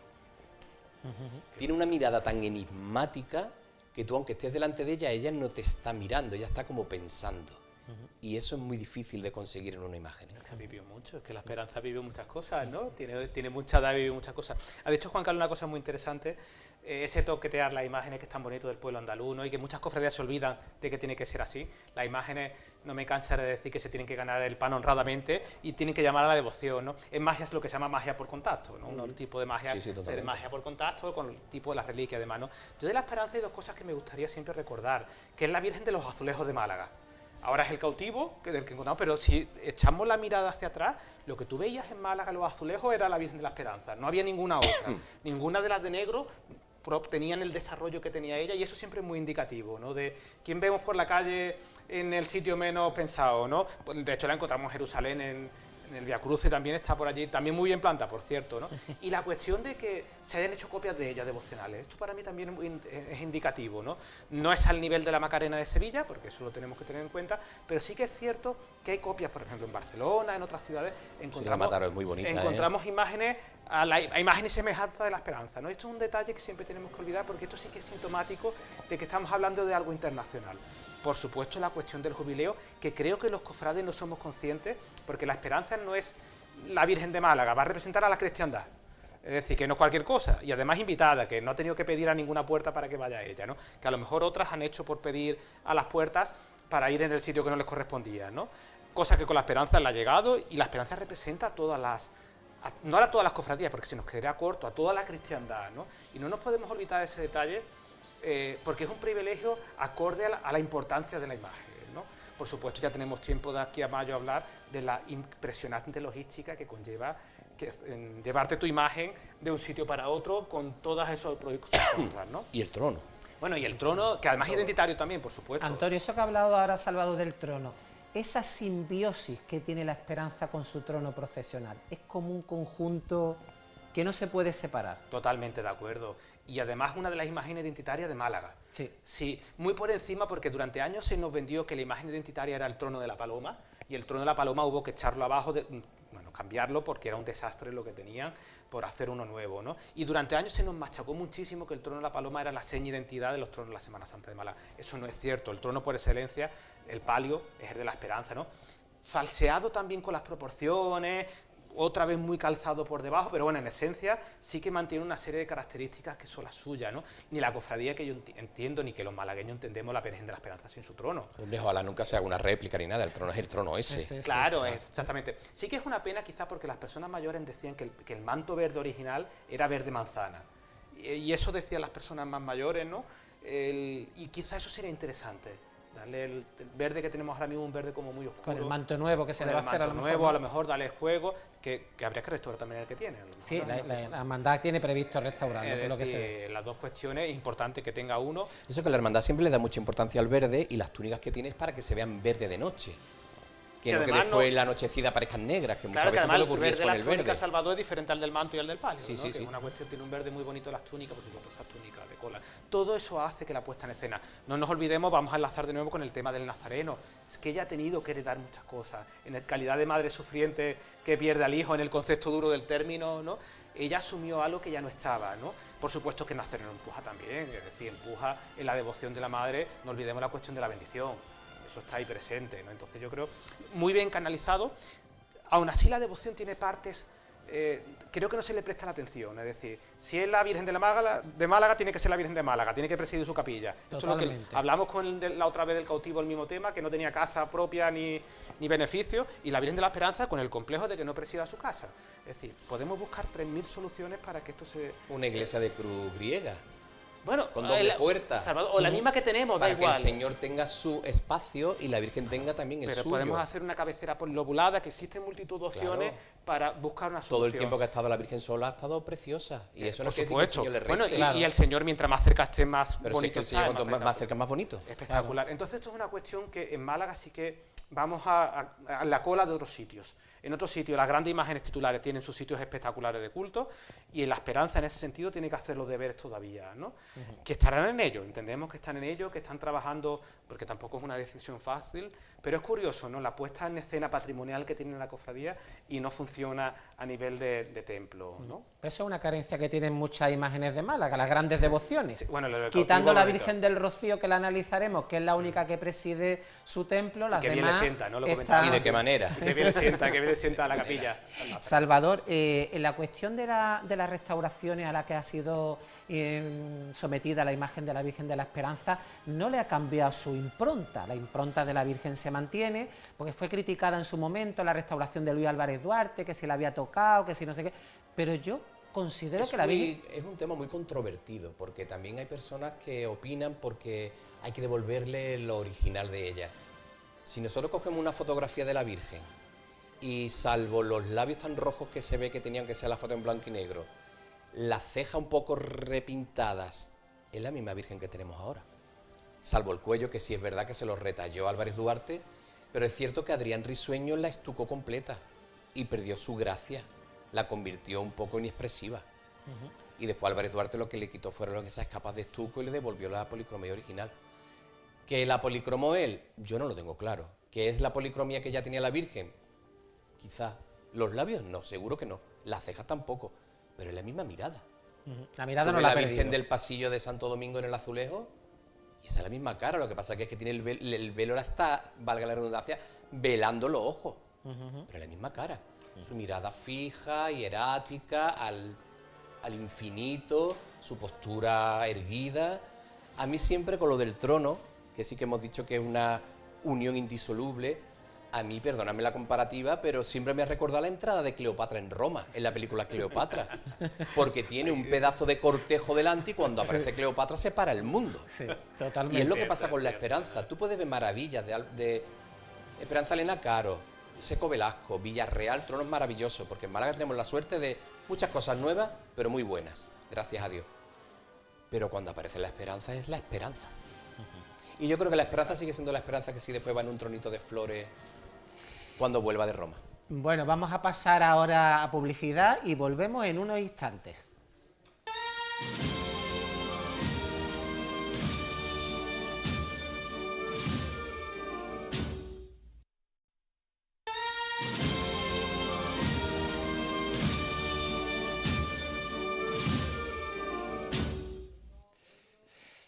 Tiene una mirada tan enigmática que tú, aunque estés delante de ella, ella no te está mirando, ella está como pensando. Y eso es muy difícil de conseguir en una imagen. Ha vivido mucho, es que la esperanza vive muchas cosas, ¿no? Tiene mucha edad y vive muchas cosas. Ha dicho Juan Carlos una cosa muy interesante, ese toquetear las imágenes que es tan bonito del pueblo andaluz, ¿no? Y que muchas cofradías se olvidan de que tiene que ser así. Las imágenes, no me cansaré de decir que se tienen que ganar el pan honradamente y tienen que llamar a la devoción, ¿no? En magia es lo que se llama magia por contacto, ¿no? Un tipo de magia, magia por contacto con el tipo de las reliquias, además, ¿no? Yo de la esperanza hay dos cosas que me gustaría siempre recordar, que es la Virgen de los Azulejos de Málaga. Ahora es el cautivo del que encontramos, pero si echamos la mirada hacia atrás, lo que tú veías en Málaga, los azulejos, era la Virgen de la Esperanza. No había ninguna otra. Ninguna de las de negro tenían el desarrollo que tenía ella, y eso siempre es muy indicativo, ¿no? De quién vemos por la calle en el sitio menos pensado, ¿no? De hecho, la encontramos en Jerusalén, en el Via Crucis también está por allí, también muy bien planta, por cierto, ¿no? Y la cuestión de que se hayan hecho copias de ella devocionales, esto para mí también es indicativo, ¿no? No es al nivel de la Macarena de Sevilla, porque eso lo tenemos que tener en cuenta, pero sí que es cierto que hay copias, por ejemplo, en Barcelona, en otras ciudades, es muy bonita, encontramos imágenes a imagen y semejanza de la esperanza, ¿no? Esto es un detalle que siempre tenemos que olvidar, porque esto sí que es sintomático de que estamos hablando de algo internacional. Por supuesto, la cuestión del jubileo, que creo que los cofrades no somos conscientes, porque la esperanza no es la Virgen de Málaga, va a representar a la cristiandad. Es decir, que no es cualquier cosa, y además invitada, que no ha tenido que pedir a ninguna puerta para que vaya ella, ¿no? Que a lo mejor otras han hecho por pedir a las puertas para ir en el sitio que no les correspondía, ¿no? Cosa que con la esperanza le ha llegado, y la esperanza representa a todas las... no a todas las cofradías, porque se nos quedaría corto, a toda la cristiandad, ¿no? Y no nos podemos olvidar de ese detalle, porque es un privilegio acorde a la importancia de la imagen, ¿no? Por supuesto, ya tenemos tiempo de aquí a mayo a hablar de la impresionante logística que conlleva llevarte tu imagen de un sitio para otro con todos esos proyectos, ¿no? Y el trono. Bueno, y el trono, que además es identitario también, por supuesto. Antonio, eso que ha hablado ahora Salvador del trono, esa simbiosis que tiene la esperanza con su trono procesional, es como un conjunto que no se puede separar. Totalmente de acuerdo. Y además una de las imágenes identitarias de Málaga. Sí. Sí, muy por encima, porque durante años se nos vendió que la imagen identitaria era el trono de la paloma, y el trono de la paloma hubo que echarlo abajo, cambiarlo, porque era un desastre lo que tenían, por hacer uno nuevo, ¿no? Y durante años se nos machacó muchísimo que el trono de la paloma era la seña de identidad de los tronos de la Semana Santa de Málaga. Eso no es cierto. El trono por excelencia, el palio, es el de la esperanza, ¿no? Falseado también con las proporciones, otra vez muy calzado por debajo, pero bueno, en esencia sí que mantiene una serie de características que son las suyas, ¿no? Ni la cofradía que yo entiendo, ni que los malagueños entendemos la Virgen de la Esperanza sin su trono. Hombre, ojalá nunca se haga una réplica ni nada, el trono es el trono ese. Claro, exactamente. Sí que es una pena quizá porque las personas mayores decían que el manto verde original era verde manzana. Y eso decían las personas más mayores, ¿no? Y quizá eso sería interesante. Darle el verde que tenemos ahora mismo, un verde como muy oscuro. Con el manto nuevo que se le va a hacer a lo mejor. A lo mejor darle juego, que habría que restaurar también el que tiene. Sí, la hermandad tiene previsto restaurarlo, por lo que sé. Las dos cuestiones, es importante que tenga uno. Eso que la hermandad siempre le da mucha importancia al verde, y las túnicas que tiene es para que se vean verde de noche. Que no que después la anochecida parezcan negras, que muchas veces puede ocurrir con el verde. Salvador es diferente al del manto y al del palio, sí, ¿no? sí, que es una cuestión, tiene un verde muy bonito las túnicas, por supuesto esas túnicas de cola. Todo eso hace que la puesta en escena. No nos olvidemos, vamos a enlazar de nuevo con el tema del Nazareno. Es que ella ha tenido que heredar muchas cosas. En calidad de madre sufriente que pierde al hijo, en el concepto duro del término, ¿no? Ella asumió algo que ya no estaba, ¿no? Por supuesto que Nazareno empuja también, es decir, empuja en la devoción de la madre, no olvidemos la cuestión de la bendición. Eso está ahí presente, ¿no? Entonces yo creo muy bien canalizado. Aún así la devoción tiene partes, creo que no se le presta la atención, es decir, si es la Virgen de Málaga, tiene que ser la Virgen de Málaga, tiene que presidir su capilla. Esto es lo que hablamos la otra vez del cautivo, el mismo tema, que no tenía casa propia ni beneficio, y la Virgen de la Esperanza con el complejo de que no presida su casa. Es decir, podemos buscar 3000 soluciones para que esto se... Una iglesia de cruz griega. Bueno, con doble puerta. Salvador, o la misma que tenemos, da igual. Para que el Señor tenga su espacio y la Virgen tenga también el suyo. Pero podemos hacer una cabecera lobulada, que existen multitud de opciones para buscar una solución. Todo el tiempo que ha estado la Virgen sola ha estado preciosa. Y eso no quiere decir que el Señor le reste. Bueno, y el Señor mientras más cerca esté más pero bonito. Pero si es que el Señor cuanto más cerca más bonito. Espectacular. Claro. Entonces esto es una cuestión que en Málaga sí que vamos a la cola de otros sitios. En otros sitios las grandes imágenes titulares tienen sus sitios espectaculares de culto, y en la Esperanza en ese sentido tiene que hacer los deberes todavía, ¿no? Que estarán en ello, entendemos que están en ello, que están trabajando, porque tampoco es una decisión fácil, pero es curioso, ¿no?, la puesta en escena patrimonial que tiene la cofradía y no funciona a nivel de templo, ¿no? Eso es una carencia que tienen muchas imágenes de Málaga, las grandes devociones. Sí, bueno, lo del quitando la bonito. Virgen del Rocío, que la analizaremos, que es la única que preside su templo, las Que bien demás le sienta, ¿no? Lo están... comentaba. ¿Y de qué manera? Que bien le sienta a la capilla. Salvador, en la cuestión de las restauraciones a la que ha sido sometida la imagen de la Virgen de la Esperanza, no le ha cambiado su impronta. La impronta de la Virgen se mantiene, porque fue criticada en su momento la restauración de Luis Álvarez Duarte, que si la había tocado, que si no sé qué, pero yo considero que la Virgen... Es un tema muy controvertido, porque también hay personas que opinan porque hay que devolverle lo original de ella. Si nosotros cogemos una fotografía de la Virgen y salvo los labios tan rojos que se ve que tenían que ser la foto en blanco y negro, las cejas un poco repintadas, es la misma Virgen que tenemos ahora. Salvo el cuello, que sí es verdad que se lo retalló Álvarez Duarte, pero es cierto que Adrián Risueño la estucó completa y perdió su gracia, la convirtió un poco inexpresiva. Y después Álvarez Duarte lo que le quitó fueron esas capas de estuco y le devolvió la policromía original. ¿Que la policromó él? Yo no lo tengo claro. ¿Que es la policromía que ya tenía la Virgen? Quizá. Los labios no, seguro que no. Las cejas tampoco. Pero es la misma mirada. La mirada no la la ha Virgen perdido. del pasillo de Santo Domingo en el Azulejo, y esa es la misma cara. Lo que pasa que es que tiene el velo la está, valga la redundancia, velando los ojos. Pero es la misma cara. Su mirada fija, hierática, al infinito, su postura erguida. A mí siempre con lo del trono, que sí que hemos dicho que es una unión indisoluble, a mí, perdóname la comparativa, pero siempre me ha recordado la entrada de Cleopatra en Roma, en la película Cleopatra, porque tiene un pedazo de cortejo delante y cuando aparece Cleopatra se para el mundo. Sí, totalmente. Y es lo que pasa con la Esperanza. Tú puedes ver maravillas de Esperanza Elena Caro, Seco Velasco, Villarreal, tronos maravillosos, porque en Málaga tenemos la suerte de muchas cosas nuevas, pero muy buenas, gracias a Dios. Pero cuando aparece la Esperanza es la Esperanza. Y yo creo que la Esperanza sigue siendo la Esperanza que sí después va en un tronito de flores cuando vuelva de Roma. Bueno, vamos a pasar ahora a publicidad y volvemos en unos instantes.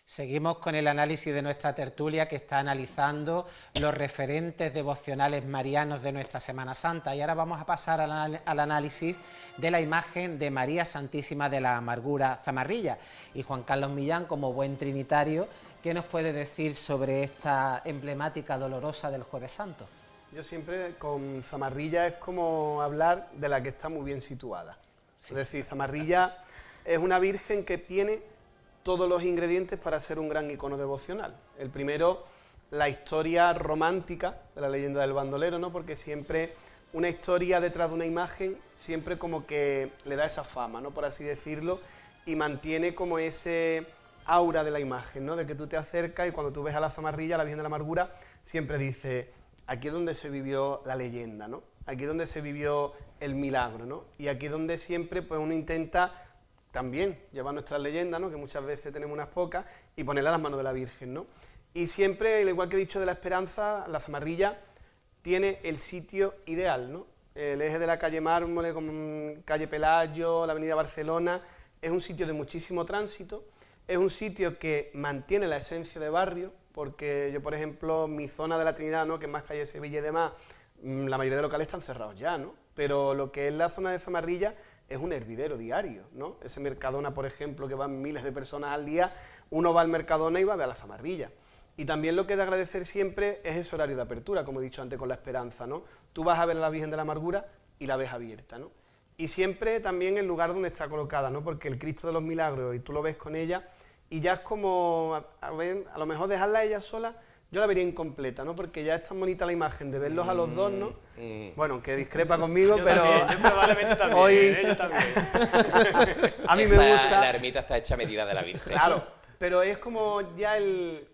Seguimos con el análisis de nuestra tertulia, que está analizando los referentes devocionales marianos de nuestra Semana Santa, y ahora vamos a pasar al análisis de la imagen de María Santísima de la Amargura Zamarrilla. Y Juan Carlos Millán, como buen trinitario, ¿qué nos puede decir sobre esta emblemática dolorosa del Jueves Santo? Yo siempre con Zamarrilla es como hablar de la que está muy bien situada. Sí. Es decir, Zamarrilla es una virgen que tiene todos los ingredientes para ser un gran icono devocional. El primero, la historia romántica de la leyenda del bandolero, ¿no? Porque siempre una historia detrás de una imagen siempre como que le da esa fama, ¿no?, por así decirlo, y mantiene como ese aura de la imagen, ¿no?, de que tú te acercas y cuando tú ves a la Zamarrilla, a la Virgen de la Amargura, siempre dice, aquí es donde se vivió la leyenda, ¿no?, aquí es donde se vivió el milagro, ¿no?, y aquí es donde siempre pues uno intenta también llevar nuestras leyendas, ¿no?, que muchas veces tenemos unas pocas, y ponerlas a las manos de la Virgen, ¿no? Y siempre, al igual que he dicho de la Esperanza, la Zamarrilla tiene el sitio ideal, ¿no? El eje de la calle Mármol, como calle Pelayo, la avenida Barcelona, es un sitio de muchísimo tránsito, es un sitio que mantiene la esencia de barrio, porque yo, por ejemplo, mi zona de la Trinidad, ¿no?, que es más calle Sevilla y demás, la mayoría de locales están cerrados ya, ¿no? Pero lo que es la zona de Zamarrilla es un hervidero diario, ¿no? Ese Mercadona, por ejemplo, que van miles de personas al día, uno va al Mercadona y va a ver a la Zamarrilla. Y también lo que he de agradecer siempre es ese horario de apertura, como he dicho antes con la Esperanza, ¿no? Tú vas a ver a la Virgen de la Amargura y la ves abierta, ¿no? Y siempre también el lugar donde está colocada, ¿no? Porque el Cristo de los Milagros, y tú lo ves con ella, y ya es como, a lo mejor dejarla a ella sola, yo la vería incompleta, ¿no? Porque ya es tan bonita la imagen de verlos a los dos, ¿no? Bueno, que discrepa conmigo, yo pero... También, yo probablemente también, hoy... yo también. A mí me gusta... La ermita está hecha a medida de la Virgen. Claro, pero es como ya el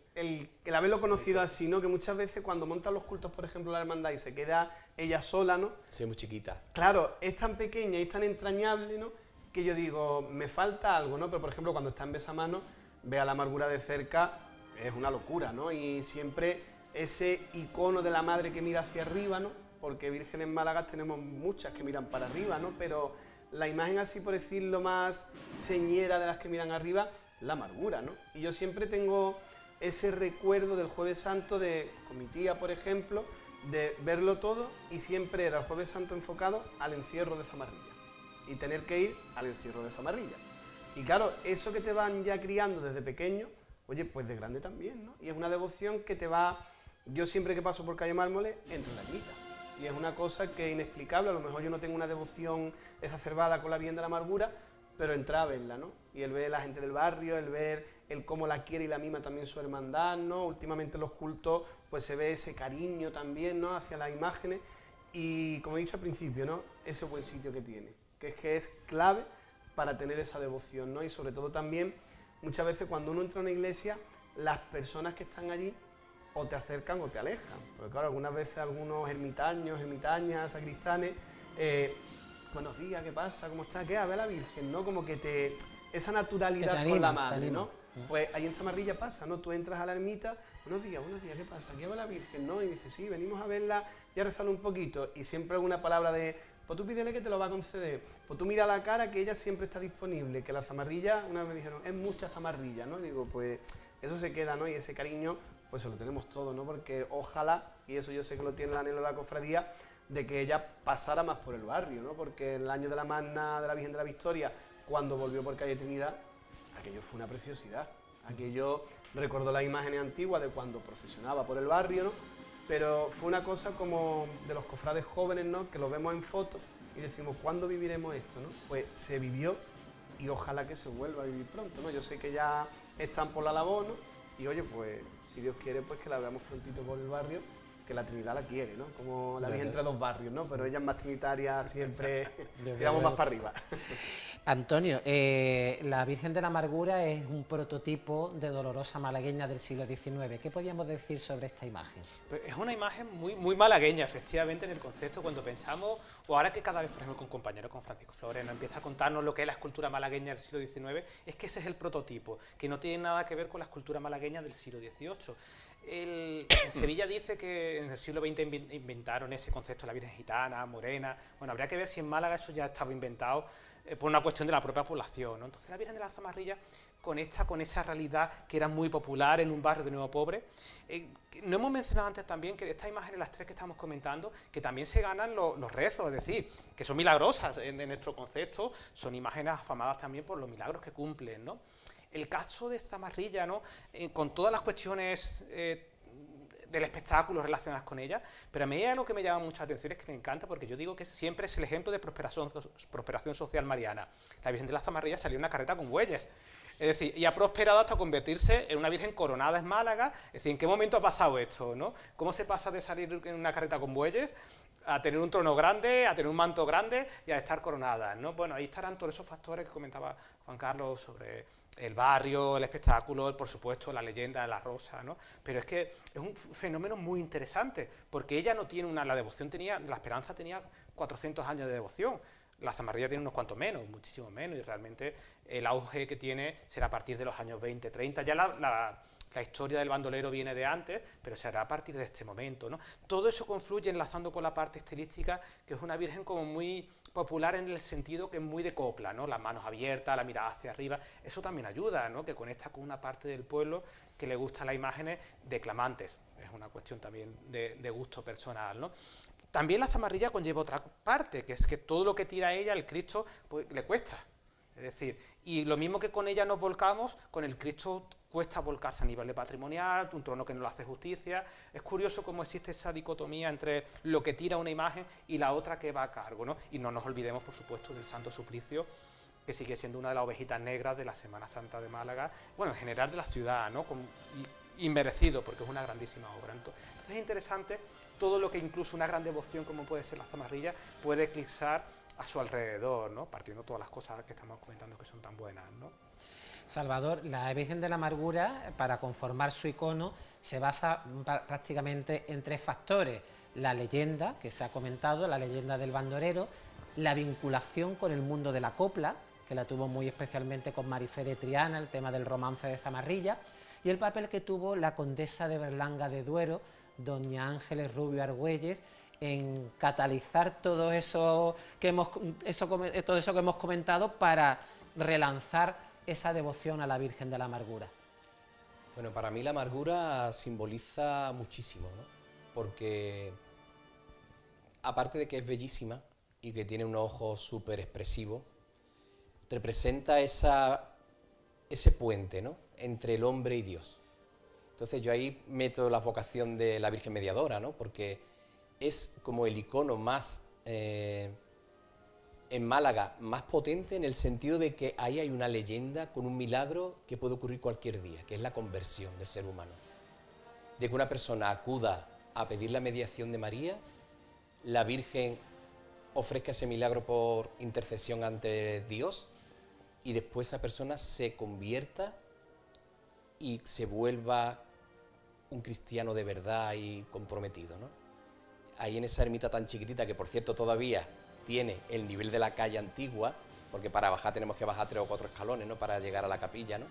haberlo conocido así, ¿no? Que muchas veces cuando montan los cultos, por ejemplo, la hermandad y se queda ella sola, ¿no? Sí, muy chiquita. Claro, es tan pequeña y tan entrañable, ¿no?, que yo digo, me falta algo, ¿no? Pero, por ejemplo, cuando está en besamano, ve a la amargura de cerca es una locura, ¿no? Y siempre ese icono de la madre que mira hacia arriba, ¿no? Porque Virgen en Málaga tenemos muchas que miran para arriba, ¿no? Pero la imagen así, por decirlo, más señera de las que miran arriba, la amargura, ¿no? Y yo siempre tengo ese recuerdo del Jueves Santo con mi tía, por ejemplo, de verlo todo y siempre era el Jueves Santo enfocado al encierro de Zamarrilla y tener que ir al encierro de Zamarrilla. Y claro, eso que te van ya criando desde pequeño, oye, pues de grande también, ¿no? Y es una devoción que te va... Yo siempre que paso por calle Mármoles, entro en la ermita. Y es una cosa que es inexplicable, a lo mejor yo no tengo una devoción exacerbada con la Virgen de la Amargura, pero entrar a verla, ¿no? Y el ver a la gente del barrio, el ver el cómo la quiere y la mima también su hermandad, ¿no? Últimamente en los cultos pues se ve ese cariño también, ¿no? Hacia las imágenes y, como he dicho al principio, ¿no? Ese buen sitio que tiene, que es clave para tener esa devoción, ¿no? Y sobre todo también, muchas veces cuando uno entra a una iglesia, las personas que están allí o te acercan o te alejan. Porque claro, algunas veces algunos ermitaños, ermitañas, sacristanes, buenos días, ¿qué pasa? ¿Cómo está? ¿Qué? A ver a la Virgen, ¿no? Como que esa naturalidad con la madre, ¿no? Pues ahí en Zamarrilla pasa, ¿no? Tú entras a la ermita, buenos días, ¿qué pasa? Aquí va la Virgen, ¿no? Y dices, sí, venimos a verla y a rezarle un poquito. Y siempre alguna palabra de, pues tú pídele que te lo va a conceder. Pues tú mira la cara que ella siempre está disponible, que la zamarrilla, una vez me dijeron, es mucha zamarrilla, ¿no? Y digo, pues eso se queda, ¿no? Y ese cariño, pues se lo tenemos todo, ¿no? Porque ojalá, y eso yo sé que lo tiene el anhelo de la cofradía, de que ella pasara más por el barrio, ¿no? Porque el año de la Magna de la Virgen de la Victoria, cuando volvió por calle Trinidad, aquello fue una preciosidad. Aquello recordó las imágenes antiguas de cuando procesionaba por el barrio, ¿no? Pero fue una cosa como de los cofrades jóvenes, ¿no? Que lo vemos en fotos y decimos, ¿cuándo viviremos esto, no? Pues se vivió y ojalá que se vuelva a vivir pronto, ¿no? Yo sé que ya están por la labor, ¿no? Y oye, pues si Dios quiere, pues que la veamos prontito por el barrio, que la Trinidad la quiere, ¿no? Como la Virgen entre dos barrios, ¿no? Pero ella es más trinitaria, siempre tiramos más para arriba. Antonio, la Virgen de la Amargura es un prototipo de dolorosa malagueña del siglo XIX. ¿Qué podríamos decir sobre esta imagen? Pues es una imagen muy malagueña, efectivamente, en el concepto, cuando pensamos, o ahora que cada vez, por ejemplo, con compañeros, con Francisco Flores, nos empieza a contarnos lo que es la escultura malagueña del siglo XIX, es que ese es el prototipo, que no tiene nada que ver con la escultura malagueña del siglo XVIII. En Sevilla dice que en el siglo XX inventaron ese concepto de la Virgen gitana, morena. Bueno, habría que ver si en Málaga eso ya estaba inventado por una cuestión de la propia población, ¿no? Entonces la Virgen de la Zamarrilla conecta con esa realidad que era muy popular en un barrio de Nuevo Pobre. No hemos mencionado antes también que estas imágenes, las tres que estamos comentando, que también se ganan los rezos, es decir, que son milagrosas en nuestro concepto, son imágenes afamadas también por los milagros que cumplen, ¿no? El caso de Zamarrilla, ¿no? Con todas las cuestiones del espectáculo relacionadas con ella, pero a mí algo que me llama mucha atención es que me encanta, porque yo digo que siempre es el ejemplo de prosperación social mariana. La Virgen de la Zamarrilla salió en una carreta con bueyes, es decir, y ha prosperado hasta convertirse en una Virgen coronada en Málaga. Es decir, ¿en qué momento ha pasado esto, no? ¿Cómo se pasa de salir en una carreta con bueyes a tener un trono grande, a tener un manto grande y a estar coronada, ¿no? Bueno, ahí estarán todos esos factores que comentaba Juan Carlos sobre el barrio, el espectáculo, por supuesto, la leyenda de la rosa, ¿no? Pero es que es un fenómeno muy interesante, porque ella no tiene la devoción tenía, la esperanza tenía 400 años de devoción, la Zamarrilla tiene unos cuantos menos, muchísimo menos, y realmente el auge que tiene será a partir de los años 20, 30, ya la historia del bandolero viene de antes, pero será a partir de este momento, ¿no? Todo eso confluye enlazando con la parte estilística, que es una Virgen como muy popular en el sentido que es muy de copla, ¿no? Las manos abiertas, la mirada hacia arriba, eso también ayuda, ¿no? Que conecta con una parte del pueblo que le gustan las imágenes declamantes, es una cuestión también de gusto personal, ¿no? También la Zamarrilla conlleva otra parte, que es que todo lo que tira ella, el Cristo, pues le cuesta. Es decir, y lo mismo que con ella nos volcamos, con el Cristo cuesta volcarse a nivel de patrimonial, un trono que no le hace justicia. Es curioso cómo existe esa dicotomía entre lo que tira una imagen y la otra que va a cargo, ¿no? Y no nos olvidemos, por supuesto, del Santo Suplicio, que sigue siendo una de las ovejitas negras de la Semana Santa de Málaga, bueno, en general de la ciudad, ¿no? Inmerecido, porque es una grandísima obra. Entonces es interesante todo lo que incluso una gran devoción como puede ser la Zamarrilla puede eclipsar a su alrededor, ¿no? Partiendo todas las cosas que estamos comentando que son tan buenas, ¿no? Salvador, la Virgen de la Amargura, para conformar su icono, se basa prácticamente en tres factores: la leyenda, que se ha comentado, la leyenda del bandolero, la vinculación con el mundo de la copla, que la tuvo muy especialmente con Marifé de Triana, el tema del romance de Zamarrilla, y el papel que tuvo la condesa de Berlanga de Duero, doña Ángeles Rubio Argüelles, en catalizar todo eso que hemos comentado para relanzar esa devoción a la Virgen de la Amargura. Bueno, para mí la amargura simboliza muchísimo, ¿no? Porque aparte de que es bellísima y que tiene un ojo súper expresivo, representa ese puente, ¿no?, entre el hombre y Dios. Entonces yo ahí meto la vocación de la Virgen Mediadora, ¿no?, porque es como el icono más, en Málaga, más potente en el sentido de que ahí hay una leyenda con un milagro que puede ocurrir cualquier día, que es la conversión del ser humano. De que una persona acuda a pedir la mediación de María, la Virgen ofrezca ese milagro por intercesión ante Dios y después esa persona se convierta y se vuelva un cristiano de verdad y comprometido, ¿no? Ahí en esa ermita tan chiquitita, que por cierto todavía tiene el nivel de la calle antigua, porque para bajar tenemos que bajar 3 o 4 escalones, ¿no?, para llegar a la capilla, ¿no?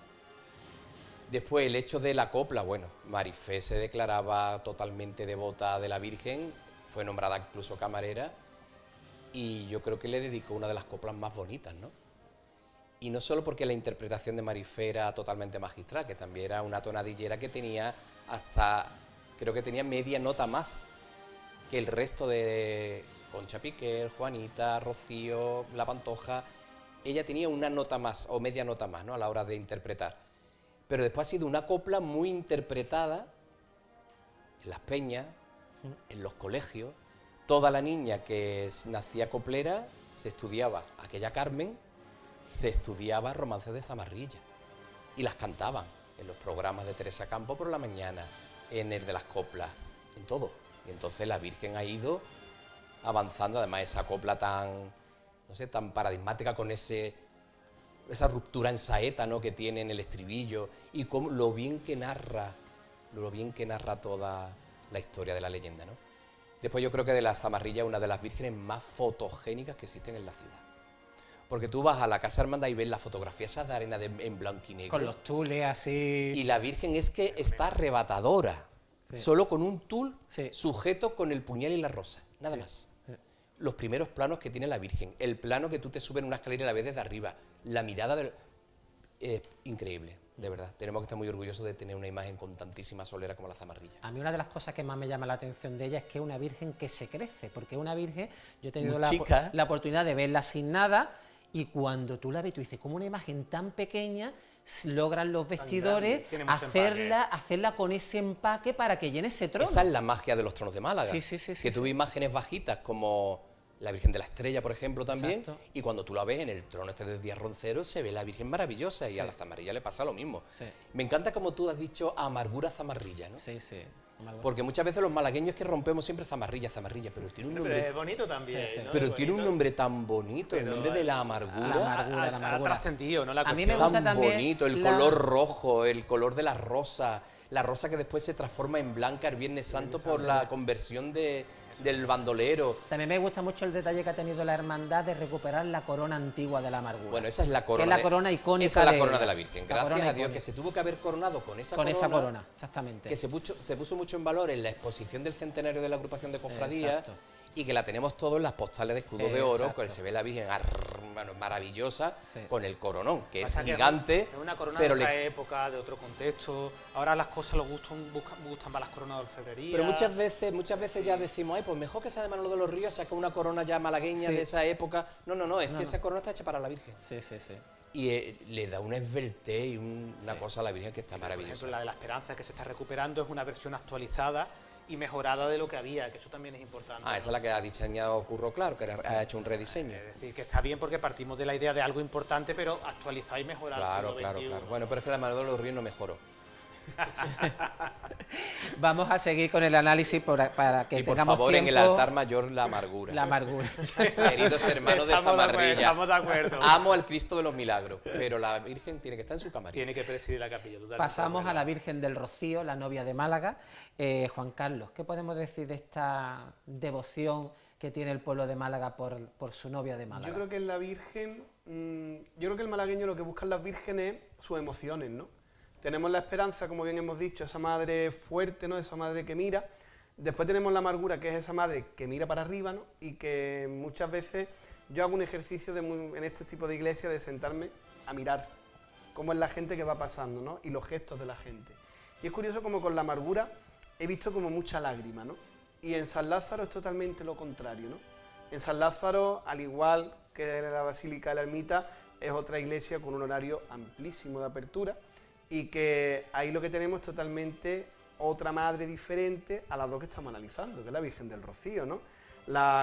Después el hecho de la copla, bueno, Marifé se declaraba totalmente devota de la Virgen, fue nombrada incluso camarera, y yo creo que le dedicó una de las coplas más bonitas, ¿no? Y no solo porque la interpretación de Marifé era totalmente magistral, que también era una tonadillera que tenía hasta, creo que tenía media nota más que el resto de Concha Piquer, Juanita, Rocío, La Pantoja. Ella tenía una nota más, o media nota más, ¿no?, a la hora de interpretar. Pero después ha sido una copla muy interpretada en las peñas, en los colegios. Toda la niña que nacía coplera se estudiaba aquella Carmen, se estudiaba romances de Zamarrilla y las cantaban en los programas de Teresa Campo por la mañana, en el de las coplas, en todo. Y entonces la Virgen ha ido avanzando, además esa copla tan, no sé, tan paradigmática con esa ruptura en saeta, ¿no?, que tiene en el estribillo, y cómo, lo bien que narra toda la historia de la leyenda, ¿no? Después yo creo que de la Zamarrilla es una de las vírgenes más fotogénicas que existen en la ciudad. Porque tú vas a la Casa Hermandad y ves las fotografías esas de arena en blanco y negro. Con los tules así. Y la Virgen es que está arrebatadora. Sí. Solo con un tul, sí, sujeto con el puñal y la rosa, nada, sí, más. Sí. Los primeros planos que tiene la Virgen, el plano que tú te subes en una escalera y la ves desde arriba, la mirada increíble, de verdad. Tenemos que estar muy orgullosos de tener una imagen con tantísima solera como la Zamarrilla. A mí una de las cosas que más me llama la atención de ella es que es una Virgen que se crece, porque es una Virgen, yo he tenido la oportunidad de verla sin nada, y cuando tú la ves, tú dices, como una imagen tan pequeña logran los vestidores hacerla con ese empaque para que llene ese trono. Esa es la magia de los tronos de Málaga, que tuve imágenes bajitas como la Virgen de la Estrella, por ejemplo, también. Exacto. Y cuando tú la ves en el trono este de Díaz Roncero, se ve la Virgen maravillosa, y a la Zamarrilla le pasa lo mismo. Sí. Me encanta como tú has dicho amargura Zamarrilla, ¿no? Sí, sí. Porque muchas veces los malagueños es que rompemos siempre Zamarrilla, pero tiene un nombre... Pero es bonito también, ¿no? Pero tiene un nombre tan bonito, el nombre de la amargura. Ha trascendido, ¿no? La a mí me gusta tan bonito, el color rojo, el color de la rosa que después se transforma en blanca el Viernes Santo por la conversión del bandolero. También me gusta mucho el detalle que ha tenido la hermandad de recuperar la corona antigua de la amargura. Bueno, esa es la corona. Que es la corona icónica. Esa es la corona de la Virgen. Gracias a Dios que se tuvo que haber coronado con esa corona. Con esa corona, exactamente. Que se puso mucho en valor en la exposición del centenario de la agrupación de cofradías. Exacto. Y que la tenemos todos en las postales de escudos de oro, que se ve la Virgen maravillosa, con el coronón, que es gigante. Es una corona de otra época, de otro contexto. Ahora las cosas gustan más las coronas de orfebrería. Pero muchas veces ya decimos, ay, pues mejor que sea de Manolo de los Ríos, saca una corona ya malagueña de esa época. No, es que esa corona está hecha para la Virgen. Sí. Y le da una esbeltez y una cosa a la Virgen que está maravillosa. Por ejemplo, la de la Esperanza, que se está recuperando, es una versión actualizada y mejorada de lo que había, que eso también es importante. Esa es la que ha diseñado Curro Claro, que ha hecho un rediseño. Es decir, que está bien porque partimos de la idea de algo importante, pero actualizar y mejorar. Claro. Bueno, pero es que la Manolo de los Ríos no mejoró. Vamos a seguir con el análisis para que tengamos por favor, tiempo. En el altar mayor, la amargura. La amargura. Queridos hermanos de Zamarrilla, estamos de acuerdo. Amo al Cristo de los Milagros, pero la Virgen tiene que estar en su camarín. Tiene que presidir la capilla. Pasamos a la Virgen del Rocío, la novia de Málaga. Juan Carlos, ¿qué podemos decir de esta devoción que tiene el pueblo de Málaga por su novia de Málaga? Yo creo que es la Virgen yo creo que el malagueño lo que busca en las vírgenes es sus emociones, ¿no? Tenemos la esperanza, como bien hemos dicho, esa madre fuerte, ¿no? Esa madre que mira. Después tenemos la amargura, que es esa madre que mira para arriba, ¿no? Y que muchas veces yo hago un ejercicio en este tipo de iglesia de sentarme a mirar cómo es la gente que va pasando, ¿no? Y los gestos de la gente. Y es curioso como con la amargura he visto como mucha lágrima, ¿no? Y en San Lázaro es totalmente lo contrario, ¿no? En San Lázaro, al igual que la Basílica de la Ermita, es otra iglesia con un horario amplísimo de apertura y que ahí lo que tenemos es totalmente otra madre diferente a las dos que estamos analizando, que es la Virgen del Rocío, ¿no?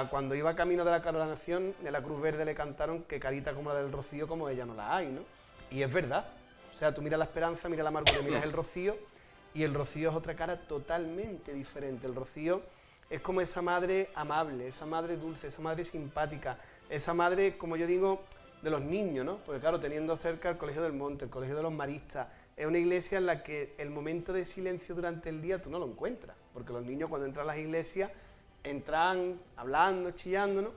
Cuando iba camino de la coronación, de la Cruz Verde le cantaron que carita como la del Rocío, como ella no la hay, ¿no? Y es verdad. O sea, tú miras la esperanza, miras la amargura, miras el Rocío, y el Rocío es otra cara totalmente diferente. El Rocío es como esa madre amable, esa madre dulce, esa madre simpática, esa madre, como yo digo, de los niños, ¿no? Porque claro, teniendo cerca el Colegio del Monte, el Colegio de los Maristas, es una iglesia en la que el momento de silencio durante el día tú no lo encuentras, porque los niños cuando entran a las iglesias entran hablando, chillando, ¿no?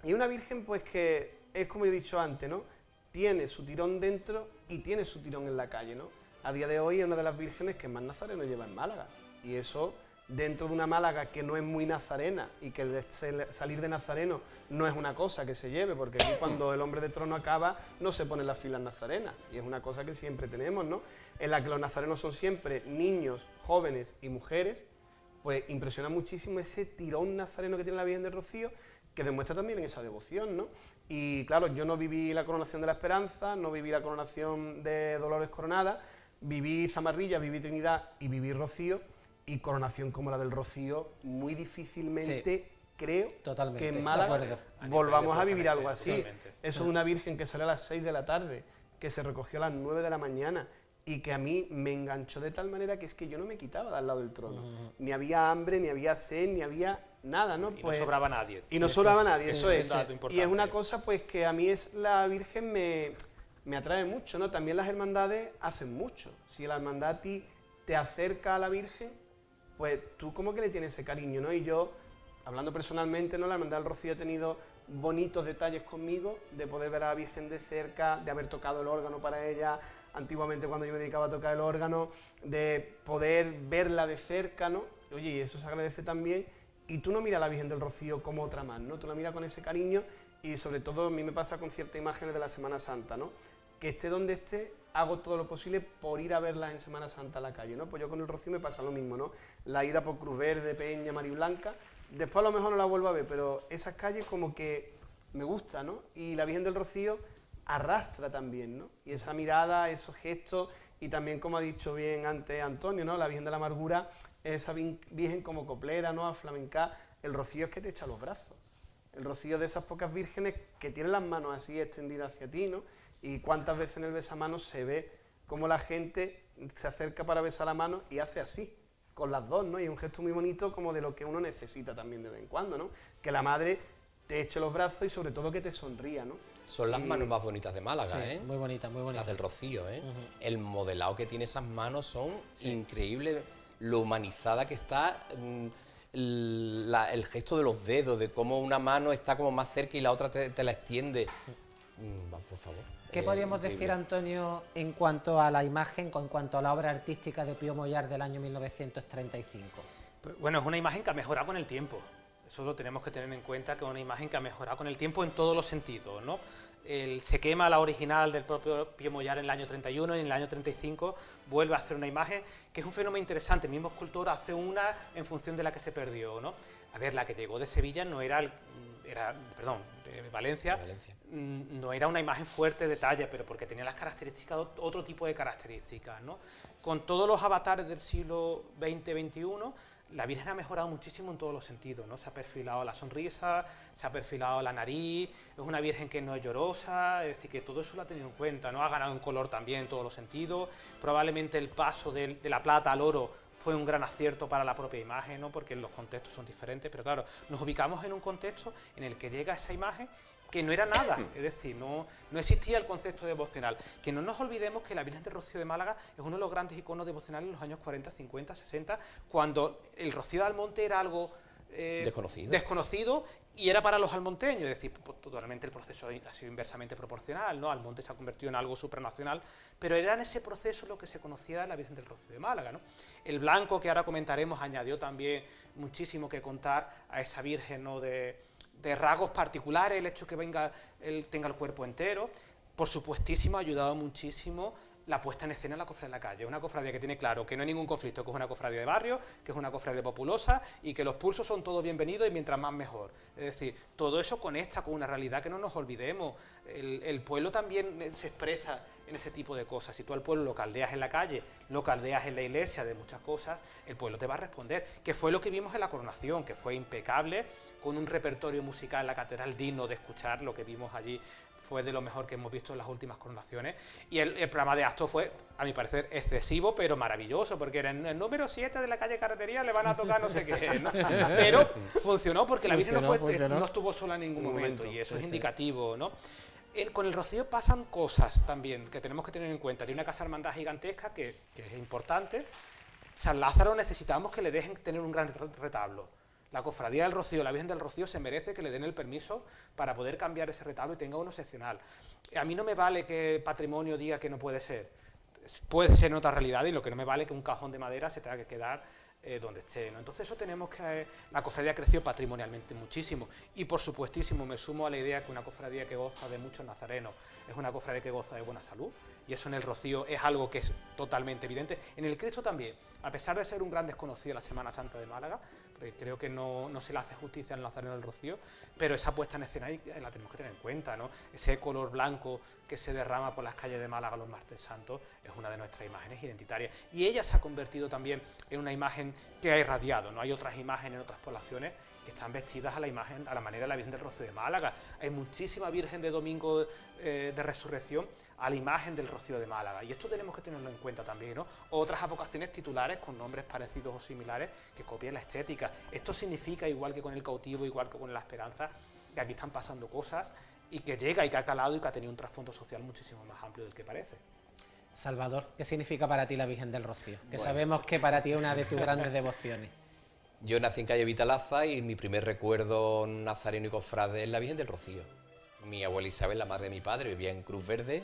Y una virgen pues que es como he dicho antes, ¿no? Tiene su tirón dentro y tiene su tirón en la calle, ¿no? A día de hoy es una de las vírgenes que más nazareno lleva en Málaga, y eso dentro de una Málaga que no es muy nazarena y que el salir de nazareno no es una cosa que se lleve, porque aquí cuando el hombre de trono acaba no se ponen las filas nazarenas, y es una cosa que siempre tenemos, ¿no? En la que los nazarenos son siempre niños, jóvenes y mujeres, pues impresiona muchísimo ese tirón nazareno que tiene la Virgen del Rocío, que demuestra también en esa devoción, ¿no? Y claro, yo no viví la coronación de la Esperanza, no viví la coronación de Dolores Coronada, viví Zamarrilla, viví Trinidad y viví Rocío, y coronación como la del Rocío, muy difícilmente creo que en Málaga volvamos a vivir algo así. Totalmente. Eso de una Virgen que sale a las 6 de la tarde, que se recogió a las 9 de la mañana y que a mí me enganchó de tal manera que es que yo no me quitaba de al lado del trono. Ni había hambre, ni había sed, ni había nada, ¿no? Y pues, no sobraba nadie. Y no sobraba nadie, eso es. Importante. Y es una cosa pues que a mí es la Virgen me atrae mucho, ¿no? También las hermandades hacen mucho. Si la hermandad a ti te acerca a la Virgen, pues tú como que le tienes ese cariño, ¿no? Y yo, hablando personalmente, ¿no? La Hermandad del Rocío ha tenido bonitos detalles conmigo, de poder ver a la Virgen de cerca, de haber tocado el órgano para ella, antiguamente cuando yo me dedicaba a tocar el órgano, de poder verla de cerca, ¿no? Oye, y eso se agradece también, y tú no miras a la Virgen del Rocío como otra más, ¿no? Tú la miras con ese cariño, y sobre todo a mí me pasa con ciertas imágenes de la Semana Santa, ¿no? Que esté donde esté, hago todo lo posible por ir a verlas en Semana Santa a la calle, ¿no? Pues yo con el Rocío me pasa lo mismo, ¿no? La ida por Cruz Verde, Peña, Mariblanca, después a lo mejor no la vuelvo a ver, pero esas calles como que me gusta, ¿no? Y la Virgen del Rocío arrastra también, ¿no? Y esa mirada, esos gestos, y también, como ha dicho bien antes Antonio, ¿no? La Virgen de la Amargura, esa Virgen como coplera, ¿no? A flamenca, el Rocío es que te echa los brazos. El Rocío de esas pocas vírgenes que tienen las manos así extendidas hacia ti, ¿no? Y cuántas veces en el besamanos se ve cómo la gente se acerca para besar la mano y hace así, con las dos, ¿no? Y es un gesto muy bonito como de lo que uno necesita también de vez en cuando, ¿no? Que la madre te eche los brazos y sobre todo que te sonría, ¿no? Son las manos más bonitas de Málaga, Sí, ¿eh? muy bonita, muy bonita. Las del Rocío, ¿eh? El modelado que tiene esas manos son increíbles, lo humanizada que está, el gesto de los dedos, de cómo una mano está como más cerca y la otra te la extiende. Va, por favor. ¿Qué podríamos decir, Antonio, en cuanto a la imagen, en cuanto a la obra artística de Pío Moyar del año 1935? Pues, bueno, es una imagen que ha mejorado con el tiempo. Eso lo tenemos que tener en cuenta, que es una imagen que ha mejorado con el tiempo en todos los sentidos, ¿no? Se quema la original del propio Pío Moyar en el año 31 y en el año 35 vuelve a hacer una imagen que es un fenómeno interesante. El mismo escultor hace una en función de la que se perdió, ¿no? A ver, la que llegó de Sevilla no era, de Valencia. No era una imagen fuerte de talla, pero porque tenía las características, otro tipo de características, ¿no? Con todos los avatares del siglo XX-XXI, la Virgen ha mejorado muchísimo en todos los sentidos, ¿no? Se ha perfilado la sonrisa, se ha perfilado la nariz, es una Virgen que no es llorosa, es decir, que todo eso lo ha tenido en cuenta, ¿no? Ha ganado en color también en todos los sentidos, probablemente el paso de la plata al oro fue un gran acierto para la propia imagen, ¿no? Porque los contextos son diferentes, pero claro, nos ubicamos en un contexto en el que llega esa imagen que no era nada, es decir, no existía el concepto devocional. Que no nos olvidemos que la Virgen del Rocío de Málaga es uno de los grandes iconos devocionales en los años 40, 50, 60, cuando el Rocío de Almonte era algo desconocido, y era para los almonteños, es decir, pues, totalmente el proceso ha sido inversamente proporcional, ¿no? Almonte se ha convertido en algo supranacional, pero era en ese proceso lo que se conocía la Virgen del Rocío de Málaga, ¿no? El Blanco, que ahora comentaremos, añadió también muchísimo que contar a esa Virgen, ¿no? de rasgos particulares, el hecho que tenga el cuerpo entero. Por supuestísimo, ha ayudado muchísimo la puesta en escena de la cofradía de la calle. Una cofradía que tiene claro que no hay ningún conflicto, que es una cofradía de barrio, que es una cofradía populosa y que los pulsos son todos bienvenidos y mientras más mejor. Es decir, todo eso conecta con una realidad que no nos olvidemos. El pueblo también se expresa en ese tipo de cosas. Si tú al pueblo lo caldeas en la calle, lo caldeas en la iglesia de muchas cosas, el pueblo te va a responder. Que fue lo que vimos en la coronación, que fue impecable, con un repertorio musical en la catedral digno de escuchar. Lo que vimos allí fue de lo mejor que hemos visto en las últimas coronaciones. Y el programa de actos fue, a mi parecer, excesivo, pero maravilloso, porque era en el número 7 de la calle Carretería, le van a tocar no sé qué, ¿no? Pero funcionó porque la Virgen no estuvo sola en ningún momento, y eso es indicativo, ¿no? Con el Rocío pasan cosas también que tenemos que tener en cuenta. Tiene una casa hermandad gigantesca que es importante. San Lázaro necesitamos que le dejen tener un gran retablo. La cofradía del Rocío, la Virgen del Rocío, se merece que le den el permiso para poder cambiar ese retablo y tenga uno excepcional. A mí no me vale que patrimonio diga que no puede ser. Puede ser en otra realidad, y lo que no me vale es que un cajón de madera se tenga que quedar donde esté, ¿no? Entonces eso tenemos que... La cofradía ha crecido patrimonialmente muchísimo, y por supuestísimo me sumo a la idea que una cofradía que goza de muchos nazarenos es una cofradía que goza de buena salud, y eso en el Rocío es algo que es totalmente evidente. En el Cristo también, a pesar de ser un gran desconocido de la Semana Santa de Málaga, porque creo que no se le hace justicia al Nazareno del Rocío, pero esa puesta en escena la tenemos que tener en cuenta, ¿no? Ese color blanco que se derrama por las calles de Málaga los martes santos es una de nuestras imágenes identitarias, y ella se ha convertido también en una imagen que ha irradiado, ¿no? Hay otras imágenes en otras poblaciones que están vestidas a la manera de la Virgen del Rocío de Málaga. Hay muchísima Virgen de Domingo de Resurrección a la imagen del Rocío de Málaga, y esto tenemos que tenerlo en cuenta también, ¿no? Otras advocaciones titulares con nombres parecidos o similares que copien la estética. Esto significa, igual que con el cautivo, igual que con la esperanza, que aquí están pasando cosas, y que llega y que ha calado y que ha tenido un trasfondo social muchísimo más amplio del que parece. Salvador, ¿qué significa para ti la Virgen del Rocío? Que sabemos que para ti es una de tus grandes devociones. Yo nací en calle Vitalaza y mi primer recuerdo nazareno y cofrade es la Virgen del Rocío. Mi abuela Isabel, la madre de mi padre, vivía en Cruz Verde,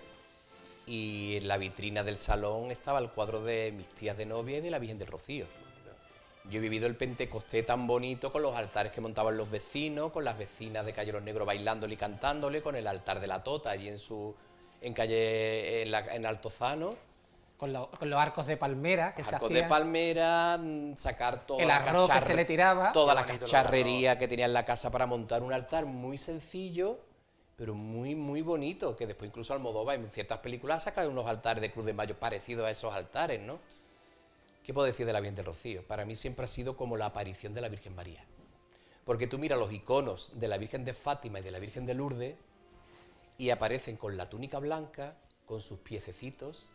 y en la vitrina del salón estaba el cuadro de mis tías de novia y de la Virgen del Rocío. Yo he vivido el Pentecostés tan bonito, con los altares que montaban los vecinos, con las vecinas de Calle Los Negros bailándole y cantándole, con el altar de la Tota allí en Altozano. Con los arcos de palmera que se hacían. Arcos de palmera, sacar toda el arroz que se le tiraba. Toda la cacharrería que tenía en la casa para montar un altar muy sencillo, pero muy, muy bonito, que después incluso Almodóvar en ciertas películas ha sacado unos altares de Cruz de Mayo parecidos a esos altares, ¿no? ¿Qué puedo decir de la Virgen del Rocío? Para mí siempre ha sido como la aparición de la Virgen María. Porque tú miras los iconos de la Virgen de Fátima y de la Virgen de Lourdes y aparecen con la túnica blanca, con sus piececitos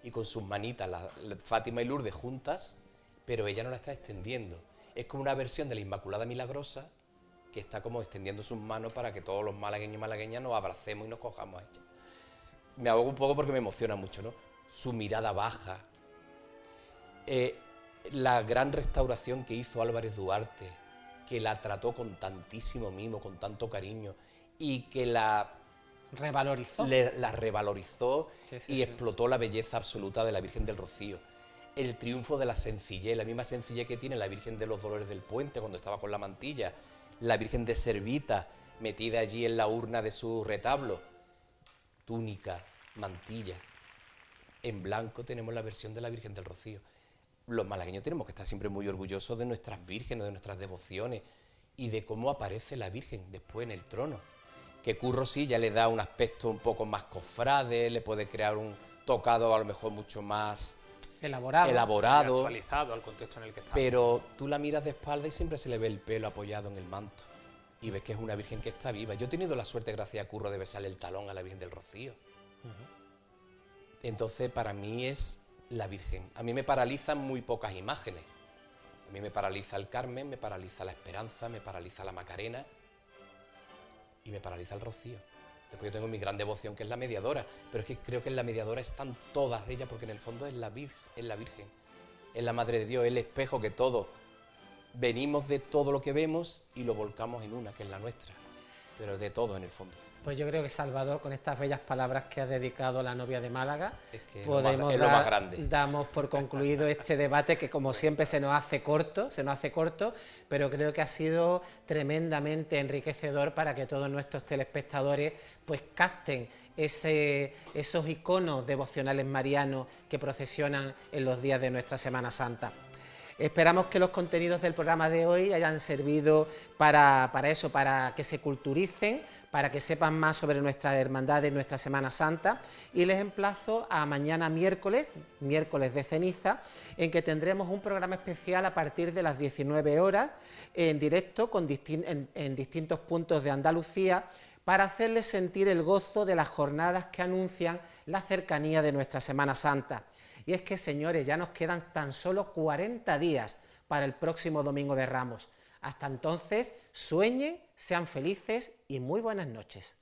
y con sus manitas, Fátima y Lourdes juntas, pero ella no la está extendiendo. Es como una versión de la Inmaculada Milagrosa, que está como extendiendo sus manos para que todos los malagueños y malagueñas nos abracemos y nos cojamos a ella. Me ahogo un poco porque me emociona mucho, ¿no? Su mirada baja, la gran restauración que hizo Álvarez Duarte, que la trató con tantísimo mimo, con tanto cariño, y que la revalorizó y explotó la belleza absoluta de la Virgen del Rocío. El triunfo de la sencillez, la misma sencillez que tiene la Virgen de los Dolores del Puente cuando estaba con la mantilla, la Virgen de Servita metida allí en la urna de su retablo, túnica, mantilla. En blanco tenemos la versión de la Virgen del Rocío. Los malagueños tenemos que estar siempre muy orgullosos de nuestras vírgenes, de nuestras devociones y de cómo aparece la Virgen después en el trono. Que Curro sí ya le da un aspecto un poco más cofrade, le puede crear un tocado a lo mejor mucho más elaborado, actualizado al contexto en el que está. Pero tú la miras de espalda y siempre se le ve el pelo apoyado en el manto y ves que es una Virgen que está viva. Yo he tenido la suerte, gracias a Curro, de besarle el talón a la Virgen del Rocío. Entonces, para mí es la Virgen. A mí me paralizan muy pocas imágenes. A mí me paraliza el Carmen, me paraliza la Esperanza, me paraliza la Macarena y me paraliza el Rocío. Después yo tengo mi gran devoción, que es la Mediadora, pero es que creo que en la Mediadora están todas ellas, porque en el fondo es la Virgen, es la Madre de Dios, es el espejo que todos venimos de todo lo que vemos y lo volcamos en una, que es la nuestra, pero de todo en el fondo. Pues yo creo que Salvador, con estas bellas palabras que has dedicado a la novia de Málaga, Es que es podemos lo más grande. damos por concluido este debate que, como siempre, se nos hace corto, pero creo que ha sido tremendamente enriquecedor para que todos nuestros telespectadores pues capten esos iconos devocionales marianos que procesionan en los días de nuestra Semana Santa. Esperamos que los contenidos del programa de hoy hayan servido para eso, para que se culturicen, para que sepan más sobre nuestra hermandad y nuestra Semana Santa, y les emplazo a mañana miércoles de ceniza, en que tendremos un programa especial a partir de las 19 horas, en directo en distintos puntos de Andalucía, para hacerles sentir el gozo de las jornadas que anuncian la cercanía de nuestra Semana Santa. Y es que, señores, ya nos quedan tan solo 40 días para el próximo Domingo de Ramos. Hasta entonces, sueñen, sean felices y muy buenas noches.